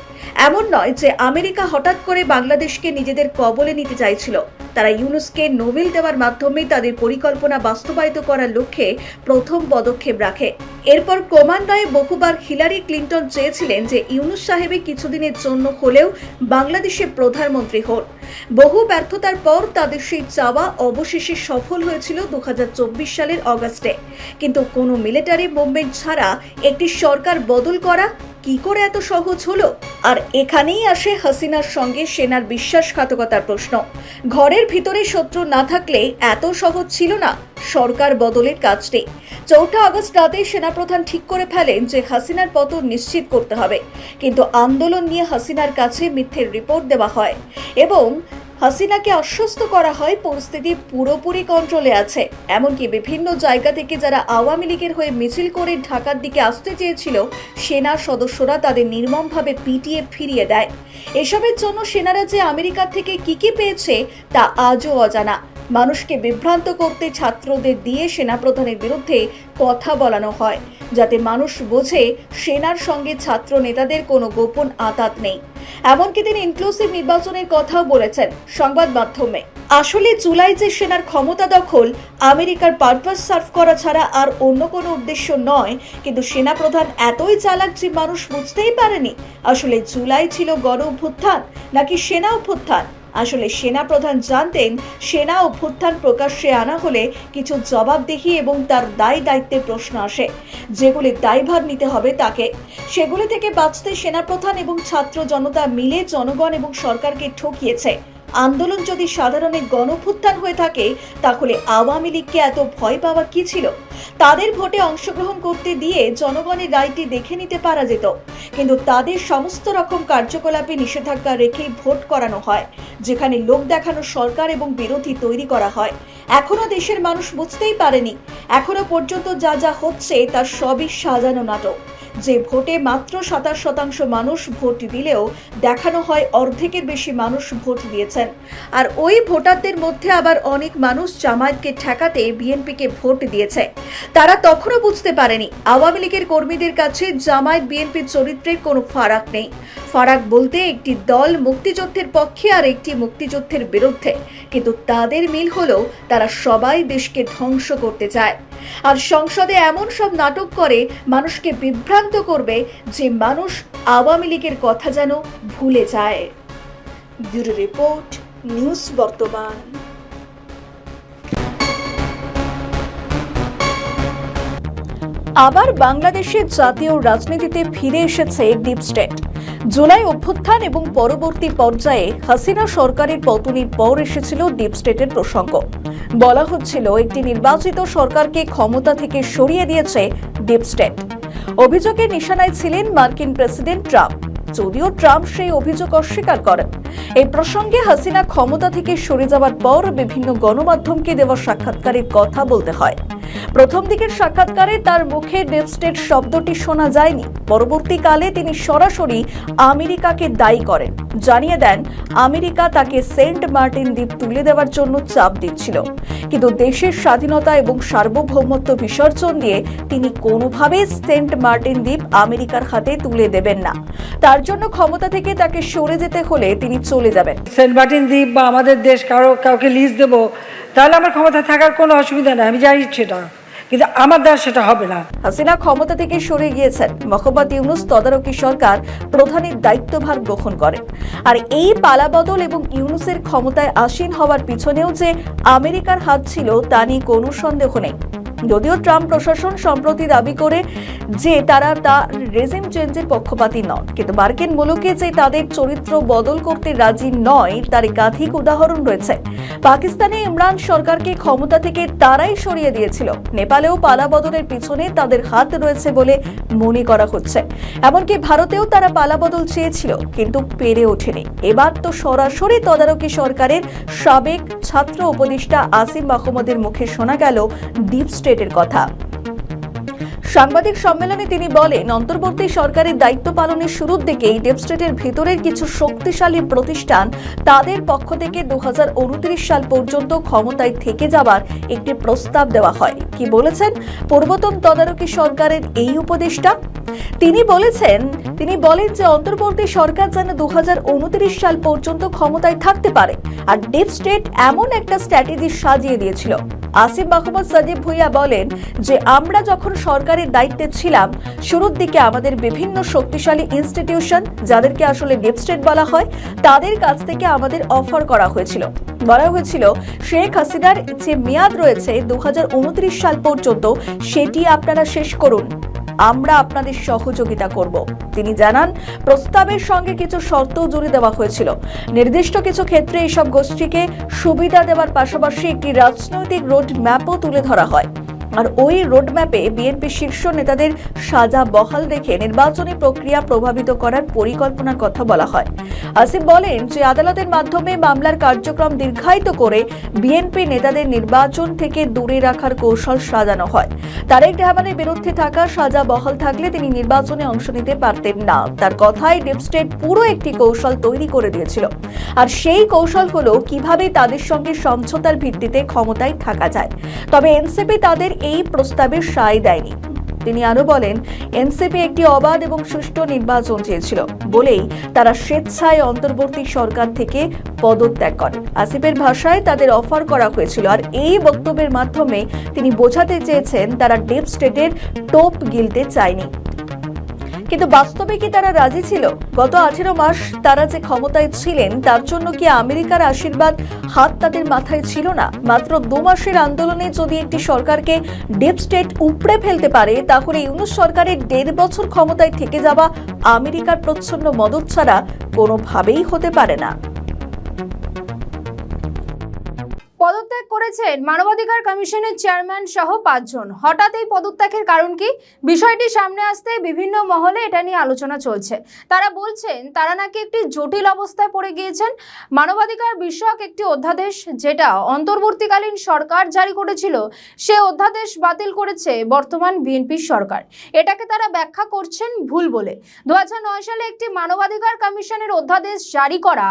এমন নয় যে আমেরিকা হঠাৎ করে বাংলাদেশকে নিজেদের কবলে নিতে চাইছিল। তারা ইউনুসকে নোবেল দেওয়ার মাধ্যমে তাদের পরিকল্পনা বাস্তবায়িত করার লক্ষ্যে প্রথম পদক্ষেপ রাখে। এরপর ক্রমান্বয়ে বহুবার হিলারি ক্লিন্টন চেয়েছিলেন যে ইউনুস সাহেবে কিছুদিনের জন্য হলেও বাংলাদেশের প্রধানমন্ত্রী হন। বহু ব্যর্থতার পর তাদের সেই চাওয়া অবশেষে সফল হয়েছিল 2024 সালের অগাস্টে। কিন্তু কোনো মিলিটারি মুভমেন্ট ছাড়া একটি সরকার বদল করা কি করে এত সহজ হলো? আর এখানেই আসে হাসিনার সঙ্গে সেনার বিশ্বাসঘাতকতার প্রশ্ন। ঘরের ভিতরে শত্রু না থাকলে এত সহজ ছিল না সরকার বদলের কাজটি। 4 আগস্ট রাতে সেনাপ্রধান ঠিক করে ফেলেন যে হাসিনার পতন নিশ্চিত করতে হবে, কিন্তু আন্দোলন নিয়ে হাসিনার কাছে মিথ্যের রিপোর্ট দেওয়া হয় এবং হাসিনাকে আশ্বস্ত করা হয় পরিস্থিতি পুরোপুরি কন্ট্রোলে আছে। এমনকি বিভিন্ন জায়গা থেকে যারা আওয়ামী লীগের হয়ে মিছিল করে ঢাকার দিকে আসতে চেয়েছিল, সেনার সদস্যরা তাদের নির্মমভাবে পিটিয়ে ফিরিয়ে দেয়। এসবের জন্য সেনারা যে আমেরিকা থেকে কি পেয়েছে তা আজও অজানা। মানুষকে বিভ্রান্ত করতে ছাত্রদের দিয়ে সেনাপ্রধানের বিরুদ্ধে কথা বলানো হয়, যাতে মানুষ বোঝে সেনার সঙ্গে ছাত্র নেতাদের কোনো গোপন আঁতাত নেই। এমনকি তিনি ইনক্লুসিভ নির্বাচনের কথাও বলেছেন সংবাদ মাধ্যমে। আসলে জুলাই যে সেনার ক্ষমতা দখল আমেরিকার পারপাস সার্ভ করা ছাড়া আর অন্য কোনো উদ্দেশ্য নয়, কিন্তু সেনাপ্রধান এতই চালাক যে মানুষ বুঝতেই পারেনি আসলে জুলাই ছিল গণ অভ্যুত্থান নাকি সেনা অভ্যুত্থান। আসলে সেনাপ্রধান জানতেন সেনা অভ্যুত্থান প্রকাশ্যে আনা হলে কিছু জবাবদিহি এবং তার দায় দায়িত্বের প্রশ্ন আসে, যেগুলি দায়ভার নিতে হবে তাকে। সেগুলি থেকে বাঁচতে সেনাপ্রধান এবং ছাত্র জনতা মিলে জনগণ এবং সরকারকে ঠকিয়েছে। আন্দোলন যদি সাধারণের গণঅভ্যুত্থান হয়ে থাকে, তাহলে আওয়ামী লীগকে এত ভয় পাওয়া কি ছিল? তাদের ভোটে অংশগ্রহণ করতে দিয়ে জনগণের রায়টি দেখে নিতে পারা যেত, কিন্তু তাদের সমস্ত রকম কার্যকলাপে নিষেধাজ্ঞা রেখেই ভোট করানো হয়, যেখানে লোক দেখানো সরকার এবং বিরোধী তৈরি করা হয়। এখনো দেশের মানুষ বুঝতেই পারেনি এখনো পর্যন্ত যা যা হচ্ছে তার সবই সাজানো নাটক। যে ভোটে মাত্র 27% মানুষ ভোট দিলেও দেখানো হয় অর্ধেকের বেশি মানুষ ভোট দিয়েছেন। আর ওই ভোটারদের মধ্যে আবার অনেক মানুষ জামায়াতকে ঠেকাতে বিএনপিকে ভোট দিয়েছে। তারা তখনও বুঝতে পারেনি আওয়ামী লীগের কর্মীদের কাছে জামায়াত বিএনপির চরিত্রের কোনো ফারাক নেই। ফারাক বলতে একটি দল মুক্তিযুদ্ধের পক্ষে আর একটি মুক্তিযুদ্ধের বিরুদ্ধে, কিন্তু তাদের মিল হলো তারা সবাই দেশকে ধ্বংস করতে চায়। আর সংসদে এমন সব নাটক করে মানুষকে বিভ্রান্ত করবে যে মানুষ আওয়ামী লীগের কথা যেন ভুলে যায়। ব্যুরো রিপোর্ট, নিউজ বর্তমান। আবার বাংলাদেশের জাতীয় রাজনীতিতে ফিরে এসেছে ডিপ স্টেট। জুলাই অভ্যুত্থান এবং পরবর্তী পর্যায়ে হাসিনা সরকারের পতনের পর এসেছিল ডিপ স্টেটের প্রসঙ্গ। বলা হচ্ছিল একটি নির্বাচিত সরকারকে ক্ষমতা থেকে সরিয়ে দিয়েছে ডিপ স্টেট। অভিযোগের নিশানায় ছিলেন মার্কিন প্রেসিডেন্ট ট্রাম্প, যদিও ট্রাম্প সেই অভিযোগ অস্বীকার করেন। এই প্রসঙ্গে হাসিনা ক্ষমতা থেকে সরে যাওয়ার পর বিভিন্ন গণমাধ্যমকে দেওয়া সাক্ষাৎকারের কথা বলতে হয়। প্রথম দিকের সাক্ষাৎকারে তার মুখে ডিপ স্টেট শব্দটি শোনা যায়নি। পরবর্তীকালে তিনি সরাসরি আমেরিকাকে দায়ী করেন, জানিয়ে দেন আমেরিকা তাকে সেন্ট মার্টিন দ্বীপ তুলে দেওয়ার জন্য চাপ দিচ্ছিল, কিন্তু দেশের স্বাধীনতা এবং সার্বভৌমত্ব বিসর্জন দিয়ে তিনি কোনোভাবেই সেন্ট মার্টিন দ্বীপ আমেরিকার হাতে তুলে দেবেন না। তার জন্য ক্ষমতা থেকে তাকে সরে যেতে হলে তিনি চলে যাবেন। সেন্ট মার্টিন দ্বীপ বা আমাদের দেশ কাউকে লিজ দেবো, তাহলে আমার ক্ষমতা থাকার কোনো অসুবিধা নেই, আমি জানি সেটা, কিন্তু আমার দ্বারা সেটা হবে না। হাসিনা ক্ষমতা থেকে সরে গিয়েছেন, মোহাম্মদ ইউনূস তদারকি সরকার প্রধানের দায়িত্বভার গ্রহণ করেন। আর এই পালাবদল এবং ইউনূসের ক্ষমতায় আসীন হওয়ার পিছনেও যে আমেরিকার হাত ছিল তা নিয়ে কোনো সন্দেহ নেই। যদিও ট্রাম্প প্রশাসন সম্প্রতি দাবি করে যে তারা রেজিম চেঞ্জের পক্ষপাতী নন, কিন্তু মার্কিন মুলুকে যে তাদের চরিত্র বদল করতে রাজি নয় তার একাধিক উদাহরণ রয়েছে। পাকিস্তানে ইমরান সরকারকে ক্ষমতা থেকে তারাই সরিয়ে দিয়েছিল। নেপালেও পালাবদলের পিছনে তাদের হাত রয়েছে বলে মনে করা হচ্ছে। এমনকি ভারতেও তারা পালাবদল চেয়েছিল, কিন্তু পেরে ওঠেনি। এবার তো সরাসরি তদারকি সরকারের সাবেক ছাত্র উপদেষ্টা আসিম মাহমুদের মুখে শোনা গেল ডিপ স্টেটের কথা। সাংবাদিক সম্মেলনে তিনি বলেন, অন্তর্বর্তী সরকারের দায়িত্ব পালনের শুরুর দিকেই ডিপ স্টেটের ভেতরের কিছু শক্তিশালী প্রতিষ্ঠান তাদের পক্ষ থেকে 2029 সাল পর্যন্ত ক্ষমতায় থেকে যাবার একটি প্রস্তাব দেওয়া হয়। কি বলেছেন পূর্বতন তদারকি সরকারের এই উপদেষ্টা? তিনি বলেন যে অন্তর্বর্তী সরকার যেন 2029 সাল পর্যন্ত ক্ষমতায় থাকতে পারে, আর ডিপ স্টেট এমন একটা স্ট্র্যাটেজি সাজিয়ে দিয়েছিল। আসিফ মাহমুদ সাজিব ভুইয়া বলেন যে আমরা যখন সরকারের দায়িত্বে ছিলাম, শুরুর দিকে আমাদের বিভিন্ন শক্তিশালী ইনস্টিটিউশন, যাদেরকে আসলে ডিপ স্টেট বলা হয়, তাদের কাছ থেকে আমাদের অফার করা হয়েছিল। বলা হয়েছিল শেখ হাসিনার যে মেয়াদ রয়েছে 2029 সাল পর্যন্ত, সেটি আপনারা শেষ করুন, আমরা আপনাদের সহযোগিতা করব। তিনি জানান, প্রস্তাবের সঙ্গে কিছু শর্ত জুড়ে দেওয়া হয়েছিল। নির্দিষ্ট কিছু ক্ষেত্রে এসব গোষ্ঠীকে সুবিধা দেওয়ার পাশাপাশি একটি রাজনৈতিক রোড ম্যাপও তুলে ধরা হয়। আর ওই রোডম্যাপে বিএনপি শীর্ষ নেতাদের সাজা বহাল রেখে নির্বাচনী প্রক্রিয়া প্রভাবিত করার পরিকল্পনার কথা বলা হয়। আসিফ বলেন যে আদালতের মাধ্যমে মামলার কার্যক্রম দীর্ঘায়িত করে বিএনপি নেতাদের নির্বাচন থেকে দূরে রাখার কৌশল সাজানো হয়। তারেক রহমানের বিরুদ্ধে থাকা সাজা বহাল থাকলে তিনি নির্বাচনে অংশ নিতে পারতেন না। তার কথায় ডিপ স্টেট পুরো একটি কৌশল তৈরি করে দিয়েছিল, আর সেই কৌশল হলো কিভাবে তাদের সঙ্গে সমঝোতার ভিত্তিতে ক্ষমতায় থাকা যায়। তবে এনসিপি তাদের এই প্রস্তাবের সায় দেয়নি। তিনি আরো বলেন, এনসিপি একটি অবাধ এবং সুষ্ঠু নির্বাচন চেয়েছিল বলেই তারা স্বেচ্ছায় অন্তর্বর্তী সরকার থেকে পদত্যাগ করে। আসিফের ভাষায় তাদের অফার করা হয়েছিল, আর এই বক্তব্যের মাধ্যমে তিনি বোঝাতে চেয়েছেন তারা ডিপ স্টেটের টোপ গিলতে চায়নি। কিন্তু বাস্তবে কি তারা রাজি ছিল? গত 18 মাস তারা যে ক্ষমতায় ছিলেন, তার জন্য কি আমেরিকার আশীর্বাদ হাত তাদের মাথায় ছিল না? মাত্র 2 মাসের আন্দোলনে যদি একটি সরকারকে ডিপ স্টেট উপড়ে ফেলতে পারে, তাহলে ইউনূস সরকারের 1.5 বছর ক্ষমতায় থেকে যাওয়া আমেরিকার প্রচ্ছন্ন মদত ছাড়া কোনোভাবেই হতে পারে না। পদত্যাগ করেছেন মানবাধিকার কমিশনের চেয়ারম্যান সহ 5 জন। হঠাৎ এই পদত্যাগের কারণ কি? বিষয়টি সামনে আসতে বিভিন্ন মহলে এটা নিয়ে আলোচনা চলছে। তারা বলছেন তারা নাকি একটি জটিল অবস্থায় পড়ে গিয়েছেন। মানবাধিকার বিষয়ক একটি অধ্যাদেশ যেটা অন্তর্বর্তীকালীন সরকার জারি করেছিল, সে অধ্যাদেশ বাতিল করেছে বর্তমান বিএনপি সরকার। এটাকে তারা ব্যাখ্যা করছেন ভুল বলে। 2009 সালে একটি মানবাধিকার কমিশনের অধ্যাদেশ জারি করা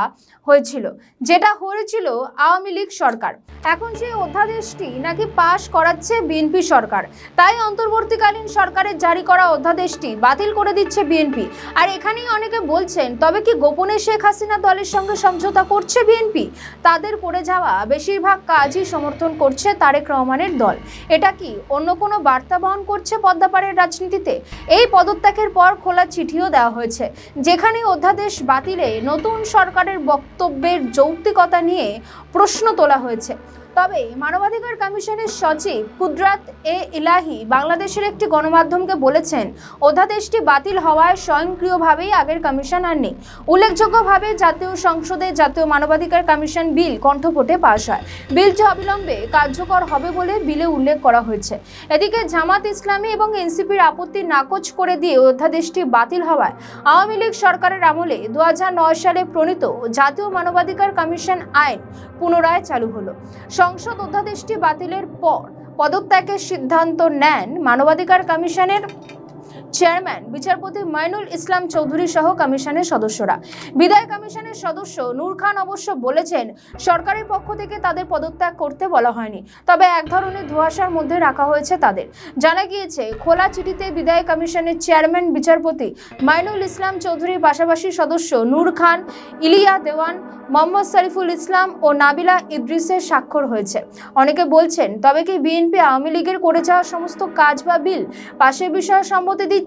হয়েছিল, যেটা হয়েছিল আওয়ামী লীগ সরকার। এখন সেই অধ্যাদেশটি নাকি পাশ করাচ্ছে বিএনপি সরকার, তাই অন্তর্বর্তীকালীন সরকারের জারি করা অধ্যাদেশটি বাতিল করে দিচ্ছে বিএনপি। আর এখানেই অনেকে বলছেন, তবে কি গোপনে শেখ হাসিনা দলের সঙ্গে সমঝোতা করছে বিএনপি? তাদের করে যাওয়া বেশিরভাগ কাজই সমর্থন করছে তারেক রহমানের দল। এটা কি অন্য কোনো বার্তা বহন করছে পদ্মাপাড়ের রাজনীতিতে? এই পদত্যাগের পর খোলা চিঠিও দেওয়া হয়েছে, যেখানে অধ্যাদেশ বাতিলে নতুন সরকারের বক্তব্যের যৌক্তিকতা নিয়ে প্রশ্ন তোলা হয়েছে। তবে মানবাধিকার কমিশনের সচিব কুদরাত এ ইলাহি বাংলাদেশের একটি গণমাধ্যমকে বলেছেন, অধ্যাদেশটি বাতিল হওয়ায় স্বয়ংক্রিয়ভাবেই আগের কমিশন আর নেই। উল্লেখযোগ্যভাবে জাতীয় সংসদে জাতীয় মানবাধিকার কমিশন বিল কণ্ঠভোটে পাশ হয়। বিলটি অবিলম্বে কার্যকর হবে বলে বিলে উল্লেখ করা হয়েছে। এদিকে জামাত ইসলামী এবং এনসিপির আপত্তি নাকচ করে দিয়ে অধ্যাদেশটি বাতিল হওয়ায় আওয়ামী লীগ সরকারের আমলে 2009 সালে প্রণীত জাতীয় মানবাধিকার কমিশন আইন পুনরায় চালু হলো। সংসদ অধ্যাদেশটি বাতিলের পর পদত্যাগের সিদ্ধান্ত নেন মানবাধিকার কমিশনের চেয়ারম্যান বিচারপতি মাইনুল ইসলাম চৌধুরী সহ কমিশনের সদস্যরা। বিদায় কমিশনের সদস্য নূর খান অবশ্য বলেছেন, সরকারের পক্ষ থেকে তাদের পদত্যাগ করতে বলা হয়নি, তবে এক ধরনের ধোঁয়াশার মধ্যে রাখা হয়েছে তাদের। জানা গিয়েছে, খোলা চিঠিতে বিদায় কমিশনের চেয়ারম্যান বিচারপতি মাইনুল ইসলাম চৌধুরীর পাশাপাশি সদস্য নূর খান, ইলিয়া দেওয়ান, মোহাম্মদ শরীফুল ইসলাম ও নাবিলা ইদ্রিসের স্বাক্ষর হয়েছে। অনেকে বলছেন, তবে কি বিএনপি আওয়ামী লীগের করে যাওয়া সমস্ত কাজ বা বিল পাশের বিষয়ে সম্মতি দিচ্ছে?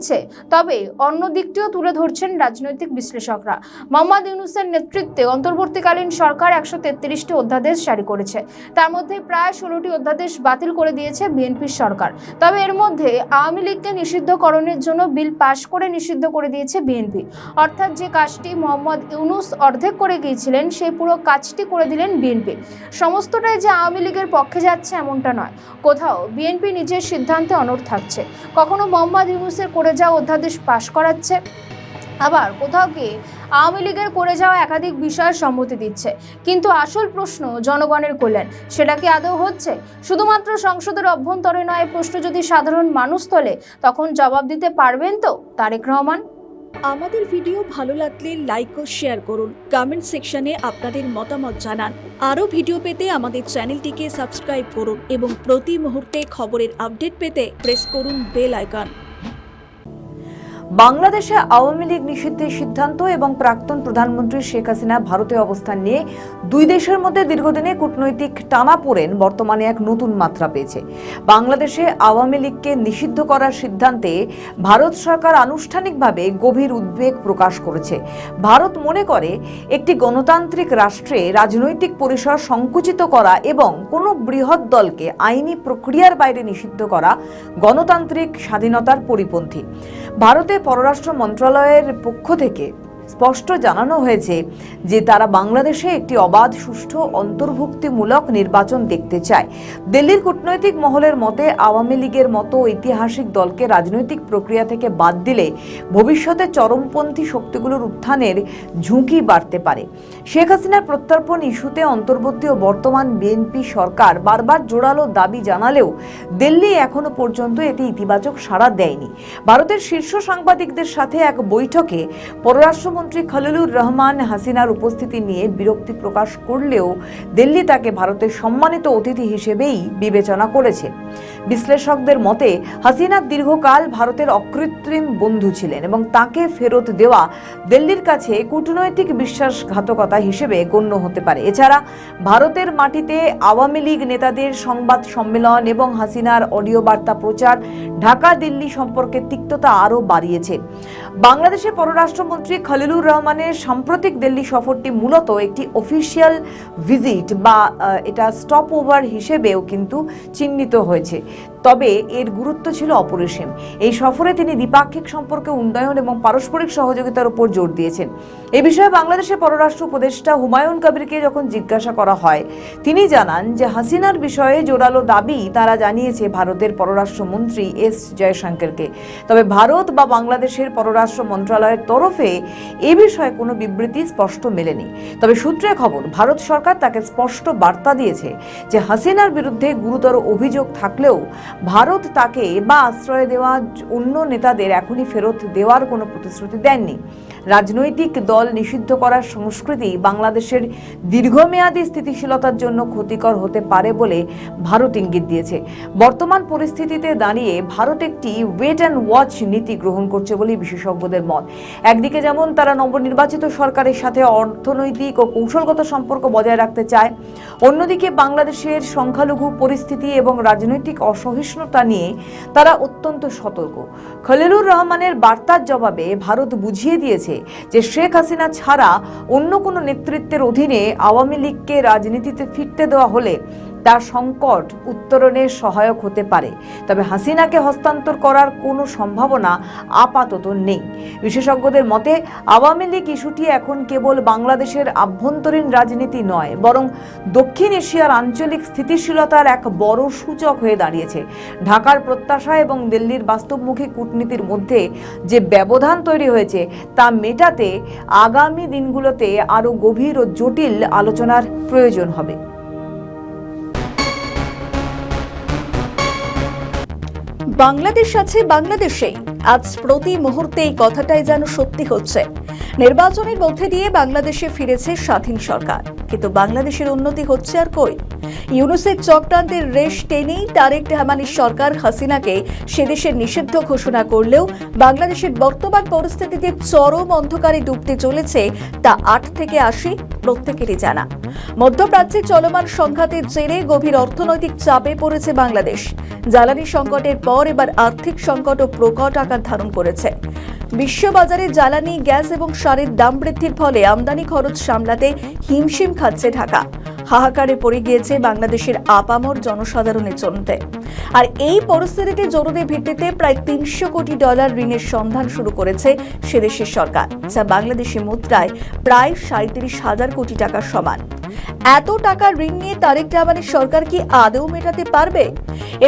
তবে অন্য দিকটিও তুলে ধরছেন রাজনৈতিক বিশ্লেষকরা। মোহাম্মদ ইউনূসের নেতৃত্বে অন্তর্বর্তীকালীন সরকার 133টি অধ্যাদেশ জারি করেছে। তার মধ্যে প্রায় 16টি অধ্যাদেশ বাতিল করে দিয়েছে বিএনপির সরকার। তবে এর মধ্যে আওয়ামী লীগকে নিষিদ্ধকরণের জন্য বিল পাশ করে নিষিদ্ধ করে দিয়েছে বিএনপি। অর্থাৎ যে কাজটি মোহাম্মদ ইউনূস অর্ধেক করে গিয়েছিলেন, সেই পুরো কাজটি করে দিলেন বিএনপি। সমস্তটাই যে আওয়ামী লীগের পক্ষে যাচ্ছে এমনটা নয়, কোথাও বিএনপি নিজের সিদ্ধান্তে অনড় থাকছে, কখনো মোহাম্মদ ইউনূসের করে যাওয়া অধ্যাদেশ পাশ করাচ্ছে, আবার কোথাও কি আওয়ামী লীগের করে যাওয়া একাধিক বিষয়ের সম্মতি দিচ্ছে। কিন্তু আসল প্রশ্ন জনগণের কল্যাণ, সেটা কি আদৌ হচ্ছে? শুধুমাত্র সংসদের অভ্যন্তরে নয়, প্রশ্ন যদি সাধারণ মানুষ তোলে, তখন জবাব দিতে পারবেন তো তারেক রহমান? আমাদের ভিডিও ভালো লাগলে লাইক ও শেয়ার করুন, কমেন্ট সেকশনে আপনাদের মতামত জানান। আরও ভিডিও পেতে আমাদের চ্যানেলটিকে সাবস্ক্রাইব করুন এবং প্রতি মুহূর্তে খবরের আপডেট পেতে প্রেস করুন বেল আইকন। বাংলাদেশে আওয়ামী লীগ নিষিদ্ধের সিদ্ধান্ত এবং প্রাক্তন প্রধানমন্ত্রী শেখ হাসিনা ভারতে অবস্থান নিয়ে দুই দেশের মধ্যে দীর্ঘদিনে কূটনৈতিক টানাপোড়েন বর্তমানে এক নতুন মাত্রা পেয়েছে। বাংলাদেশে আওয়ামী লীগকে নিষিদ্ধ করার সিদ্ধান্তে ভারত সরকার আনুষ্ঠানিকভাবে গভীর উদ্বেগ প্রকাশ করেছে। ভারত মনে করে, একটি গণতান্ত্রিক রাষ্ট্রে রাজনৈতিক পরিসর সংকুচিত করা এবং কোনো বৃহৎ দলকে আইনি প্রক্রিয়ার বাইরে নিষিদ্ধ করা গণতান্ত্রিক স্বাধীনতার পরিপন্থী। ভারতের পররাষ্ট্র মন্ত্রণালয়ের পক্ষ থেকে স্পষ্ট জানানো হয়েছে যে তারা বাংলাদেশে একটি অবাধ, সুষ্ঠু, অন্তর্ভুক্তিমূলক নির্বাচন দেখতে চায়। দিল্লির কূটনৈতিক মহলের মতে, আওয়ামী লীগের মতো ঐতিহাসিক দলকে রাজনৈতিক প্রক্রিয়া থেকে বাদ দিলে ভবিষ্যতে চরমপন্থী শক্তিগুলোর উত্থানের ঝুঁকি বাড়তে পারে। শেখ হাসিনার প্রত্যর্পণ ইস্যুতে অন্তর্বর্তী ও বর্তমান বিএনপি সরকার বারবার জোরালো দাবি জানালেও দিল্লি এখনো পর্যন্ত এতে ইতিবাচক সাড়া দেয়নি। ভারতের শীর্ষ সাংবাদিকদের সাথে এক বৈঠকে পররাষ্ট্র মন্ত্রী খলিলুর রহমান হাসিনার উপস্থিতি নিয়ে বিরক্তি প্রকাশ করলেও দিল্লি তাকে ভারতের সম্মানিত অতিথি হিসেবেই বিবেচনা করেছে। বিশ্লেষকদের মতে, হাসিনা দীর্ঘকাল ভারতের অকৃত্রিম বন্ধু ছিলেন এবং তাকে ফেরত দেওয়া দিল্লির কাছে কূটনৈতিক বিশ্বাসঘাতকতা হিসেবে গণ্য হতে পারে। এছাড়া ভারতের মাটিতে আওয়ামী লীগ নেতাদের সংবাদ সম্মেলন এবং হাসিনার অডিও বার্তা প্রচার ঢাকা দিল্লি সম্পর্কে তিক্ততা আরও বাড়িয়েছে। বাংলাদেশের পররাষ্ট্রমন্ত্রী খলিলুর রহমানের সাম্প্রতিক দিল্লি সফরটি মূলত একটি অফিসিয়াল ভিজিট বা এটা স্টপ ওভার হিসেবেও কিন্তু চিহ্নিত হয়েছে, তবে এর গুরুত্ব ছিল অপরিসীম। এই সফরে তিনি দ্বিপাক্ষিক সম্পর্কে উন্নয়ন এবং পারস্পরিক সহযোগিতার উপর জোর দিয়েছেন। এই বিষয়ে বাংলাদেশের পররাষ্ট্র উপদেষ্টা হুমায়ুন কবিরকে যখন জিজ্ঞাসা করা হয়, তিনি জানান যে হাসিনার বিষয়ে জোরালো দাবি তারা জানিয়েছে ভারতের পররাষ্ট্রমন্ত্রী এস জয়শঙ্করকে। তবে ভারত বা বাংলাদেশের পররাষ্ট্র মন্ত্রণালয়ের তরফে এ বিষয়ে কোনো বিবৃতি স্পষ্ট মেলেনি। তবে সূত্রে খবর, ভারত সরকার তাকে স্পষ্ট বার্তা দিয়েছে যে হাসিনার বিরুদ্ধে গুরুতর অভিযোগ থাকলেও ভারত তাকে বা আশ্রয় দেওয়া অন্য নেতাদের এখনই ফেরত দেওয়ার কোনো প্রতিশ্রুতি দেননি। রাজনৈতিক দল নিষিদ্ধ করার সংস্কৃতি বাংলাদেশের দীর্ঘমেয়াদী স্থিতিশীলতার জন্য ক্ষতিকর হতে পারে বলে ভারত ইঙ্গিত দিয়েছে। বর্তমান পরিস্থিতিতে দাঁড়িয়ে ভারত একটি ওয়েট অ্যান্ড ওয়াচ নীতি গ্রহণ করছে বলে বিশেষজ্ঞদের মত। একদিকে যেমন তারা নবনির্বাচিত সরকারের সাথে অর্থনৈতিক ও কৌশলগত সম্পর্ক বজায় রাখতে চায়, অন্যদিকে বাংলাদেশের সংখ্যালঘু পরিস্থিতি এবং রাজনৈতিক অসহিষ্ণুতা নিয়ে তারা অত্যন্ত সতর্ক। খলিলুর রহমানের বার্তার জবাবে ভারত বুঝিয়ে দিয়েছে যে শেখ হাসিনা ছাড়া অন্য কোনো নেতৃত্বের অধীনে আওয়ামী লীগকে রাজনীতিতে ফিরতে দেওয়া হলে তার সংকট উত্তরণে সহায়ক হতে পারে, তবে হাসিনাকে হস্তান্তর করার কোনো সম্ভাবনা আপাতত নেই। বিশেষজ্ঞদের মতে, আওয়ামী লীগ ইস্যুটি এখন কেবল বাংলাদেশের আভ্যন্তরীণ রাজনীতি নয়, বরং দক্ষিণ এশিয়ার আঞ্চলিক স্থিতিশীলতার এক বড় সূচক হয়ে দাঁড়িয়েছে। ঢাকার প্রত্যাশা এবং দিল্লির বাস্তবমুখী কূটনীতির মধ্যে যে ব্যবধান তৈরি হয়েছে তা মেটাতে আগামী দিনগুলোতে আরও গভীর ও জটিল আলোচনার প্রয়োজন হবে। বাংলাদেশ আছে বাংলাদেশেই। আজ প্রতি মুহূর্তে এই কথাটাই যেন সত্যি হচ্ছে। নির্বাচনের মধ্যে দিয়ে বাংলাদেশে ফিরেছে স্বাধীন সরকার, কিন্তু বাংলাদেশের উন্নতি হচ্ছে আর কই? ইউনূসের চক্রান্তের রেশ টেনেই তারেক রহমানের সরকার হাসিনাকে সেদেশের নিষিদ্ধ ঘোষণা করলেও বাংলাদেশের বর্তমান পরিস্থিতিতে চরম অন্ধকারে ডুবতে চলেছে তা 8 থেকে 80 প্রত্যেকেরই জানা। মধ্যপ্রাচ্যে চলমান সংঘাতের জেরে গভীর অর্থনৈতিক চাপে পড়েছে বাংলাদেশ। জ্বালানি সংকটের পর এবার আর্থিক সংকটও প্রকট আকার ধারণ করেছে। বিশ্ববাজারে জ্বালানি, গ্যাস এবং সারের দাম বৃদ্ধির ফলে আমদানি খরচ সামলাতে হিমশিম খাচ্ছে ঢাকা। হাহাকারে পড়ে গিয়েছে বাংলাদেশের আপামর জনসাধারণের জন্য। আর এই পরিস্থিতিতে জরুরি ভিত্তিতে প্রায় $300 কোটি ঋণের সন্ধান শুরু করেছে সেদেশের সরকার, যা বাংলাদেশি মুদ্রায় প্রায় 37,000 কোটি টাকার সমান। এত টাকা ঋণ নিয়ে তারেক রহমানের সরকার কি আদৌ মেটাতে পারবে?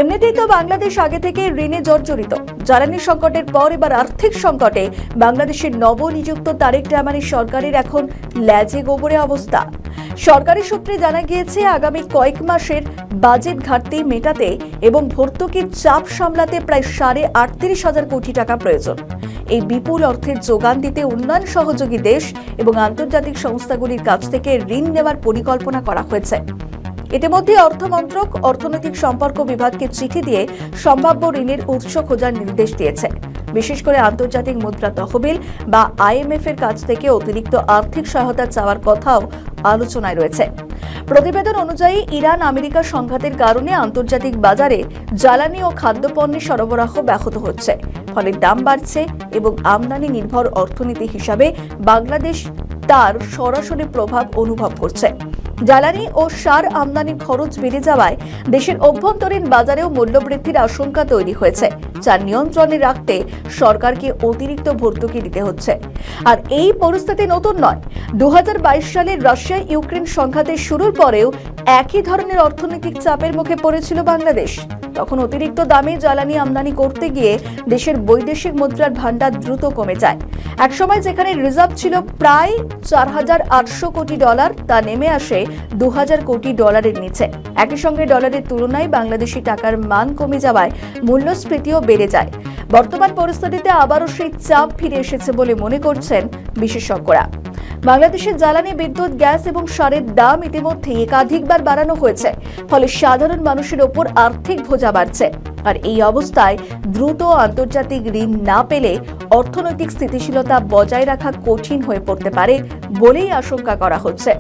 এমনিতেই তো বাংলাদেশ আগে থেকে ঋণে জর্জরিত। জ্বালানি সংকটের পর এবার আর্থিক সংকটে বাংলাদেশের নবনিযুক্ত তারেক রহমানের সরকারের এখন ল্যাজে গোবরে অবস্থা। সরকারি সূত্রে জানা গিয়েছে, আগামী কয়েক মাসের বাজেট ঘাটতি মেটাতে এবং ভর্তুকির চাপ সামলাতে প্রায় 38,500 কোটি টাকা প্রয়োজন। এই বিপুল অর্থের যোগান দিতে উন্নয়ন সহযোগী দেশ এবং আন্তর্জাতিক সংস্থাগুলির কাছ থেকে ঋণ নেওয়ার পরিকল্পনা করা হয়েছে। ইতিমধ্যে অর্থমন্ত্রক অর্থনৈতিক সম্পর্ক বিভাগকে চিঠি দিয়ে সম্ভাব্য ঋণের উৎস খোঁজার নির্দেশ দিয়েছে। বিশেষ করে আন্তর্জাতিক মুদ্রা তহবিল বা IMF এর কাছ থেকে অতিরিক্ত আর্থিক সহায়তা চাওয়ার কথাও আলোচনায় রয়েছে। প্রতিবেদন অনুযায়ী ইরান আমেরিকা সংঘাতের কারণে আন্তর্জাতিক বাজারে জ্বালানি ও খাদ্যপণ্যের সরবরাহ ব্যাহত হচ্ছে, ফলে দাম বাড়ছে এবং আমদানি নির্ভর অর্থনীতি হিসাবে বাংলাদেশ তার সরাসরি প্রভাব অনুভব করছে। জ্বালানি ও সার আমদানির খরচ বেড়ে যাওয়ায় দেশের অভ্যন্তরীণ বাজারেও মূল্যবৃদ্ধির আশঙ্কা তৈরি হয়েছে, যা নিয়ন্ত্রণে রাখতে সরকারকে অতিরিক্ত ভর্তুকি দিতে হচ্ছে। আর এই পরিস্থিতি নতুন নয়। 2022 সালের রাশিয়া ইউক্রেন সংঘাতের শুরুর পরেও একই ধরনের অর্থনৈতিক চাপের মুখে পড়েছিল বাংলাদেশ। তখন অতিরিক্ত দামে জ্বালানি আমদানি করতে গিয়ে দেশের বৈদেশিক মুদ্রার ভান্ডার দ্রুত কমে যায়। একসময় যেখানে রিজার্ভ ছিল প্রায় $4,800 কোটি, তা নেমে আসে $2,000 কোটি নিচে। একই সঙ্গে ডলারের তুলনায় বাংলাদেশি টাকার মান কমে যাওয়ায় মূল্যস্ফীতিও বেড়ে যায়। বর্তমান পরিস্থিতিতে আবারও সেই চাপ ফিরে এসেছে বলে মনে করছেন বিশেষজ্ঞরা। বাংলাদেশের জ্বালানি, বিদ্যুৎ, গ্যাস এবং সারের দাম ইতিমধ্যে একাধিকবার বাড়ানো হয়েছে, ফলে সাধারণ মানুষের ওপর আর্থিক বোঝা বাড়ছে। আর এই অবস্থায় দ্রুত আন্তর্জাতিক ঋণ না পেলে অর্থনৈতিক স্থিতিশীলতা বজায় রাখা কঠিন হয়ে পড়তে পারে বলেই আশঙ্কা করা হচ্ছে।